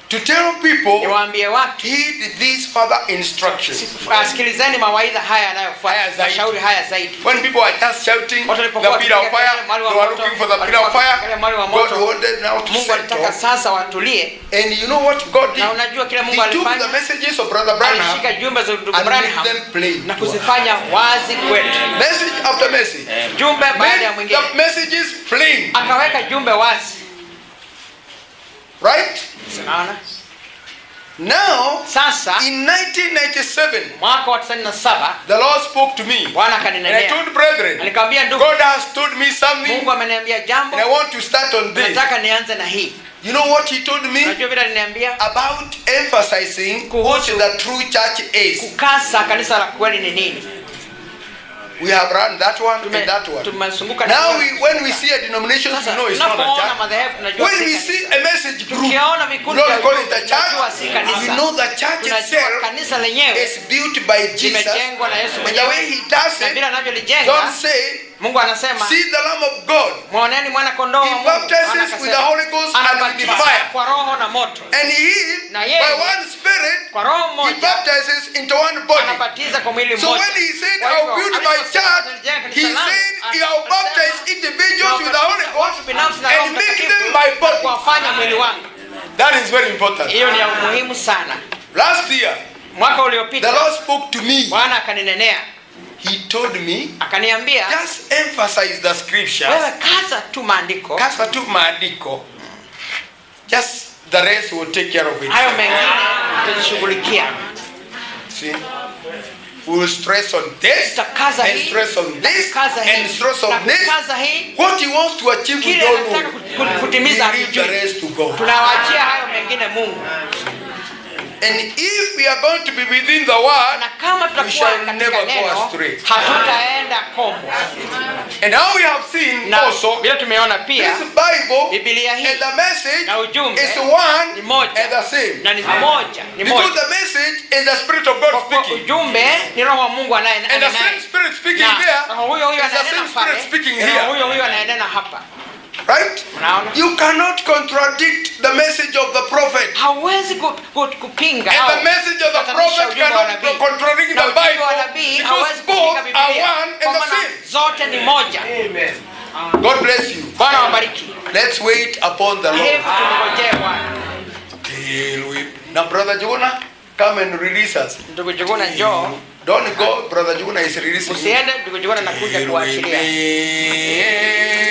to tell people, niwaambie watu, heed these further instructions. sikilizeni mawaidha haya Haya yanayofuata, zaidi. mashauri haya zaidi. When people were just shouting, Watu the walipokuwa pillar of wakipiga fire, mwali wa they were moto, looking for the pillar of walikuwa fire, wakipiga mwali wa God moto, wanted now to Mungu alitaka settle. sasa watulie. And you know what God did? Na unajua kile He Mungu took the alifanya? messages of Brother Branham Alishika jumbe za ndugu and made Branham them plain na to us. kuzifanya wazi kwetu, Message after message. jumbe baada ya Made mwingine, the messages plain. akaweka jumbe wazi. Right? Unaona? Now, Sasa in 1997, mwaka wa 97 the Lord spoke to me. Bwana And I akaninenea, told brethren, nikamwambia ndugu, God has told me something, Mungu ameniambia jambo, and I want to start on this. nataka nianze na hii. You know what He told me? Unajua vile aliniambia, About emphasizing what the true church is. kukasa kanisa la kweli ni nini. We have run that one and that one. Tumezunguka Now, when we see a denomination, we know it's not a tunapoona church. madhehebu tunajua When si we kanisa. see a message group, we Tukiona vikundi vya don't call it ujumbe, a tunajua si church. kanisa. We know the church Tunajua itself kanisa lenyewe is built by Jesus. limejengwa na Yesu And the mwenyewe. way He does Na vile it, anavyolijenga, God said, Mungu anasema, see the Lamb of God. muoneni mwana kondoo wa He Mungu. baptizes Maana with akasema, the Holy Ghost and with anabatiza fire. kwa roho na moto. And He, Na yeye, by one Spirit, kwa roho He moja baptizes into one body. anabatiza kwa mwili So mmoja. when He said, Kwa I'll hivyo, build my aliposema church, atalijenga He kanisa langu, said, I'll baptize individuals with the Holy watu Ghost binafsi na Roho and make Mtakatifu them my na body. kuwafanya mwili wangu. That is very important. Hiyo ni ya muhimu sana. Last year, Mwaka the uliopita Lord spoke to me. Bwana akaninenea, He told me, akaniambia, just emphasize the scriptures. wewe kaza tu maandiko, Kasa tu maandiko. Just the rest will take care of it. hayo mengine tutashughulikia. See? We will stress on this Tutakaza and hii, stress on this tutakaza and hii, stress on this. tutakaza hii. What He wants to achieve, we Kile don't anataka know. We kutimiza leave the hatujui. rest to God. Tunawaachia hayo mengine Mungu. And if we are going to be within the word, Na kama we tutakuwa shall katika never go neno, astray. hatutaenda kombo. And now we have seen Na also vile tumeona pia, this Bible Biblia hii and the message na ujumbe is one ni moja. and the same. na ni moja, ni Because moja. the message is the Spirit of God Kwa speaking. ujumbe ni roho wa Mungu And the anayenena. same Spirit speaking Na there roho huyo huyo is the anayenena same Spirit pale. speaking Roho here. huyo huyo anayenena hapa. Right? Unaona? You cannot contradict the message of the prophet. Hawezi kupinga And au the message of the kutatanisha prophet ujumbe wa cannot nabii. contradict the Na ujumbe wa Bible nabii because hawezi both kupinga are Biblia. one Kwa and the maana same. zote ni moja. God bless you. Bwana wabariki. Let's wait upon the Lord. Hebu tumngojee Bwana. Till we... Now, Brother Juguna, come and release us. Ndugu Juguna njoo. Don't go. Brother Juguna is releasing you. Usiende, ndugu Juguna anakuja Till we kuachilia. meet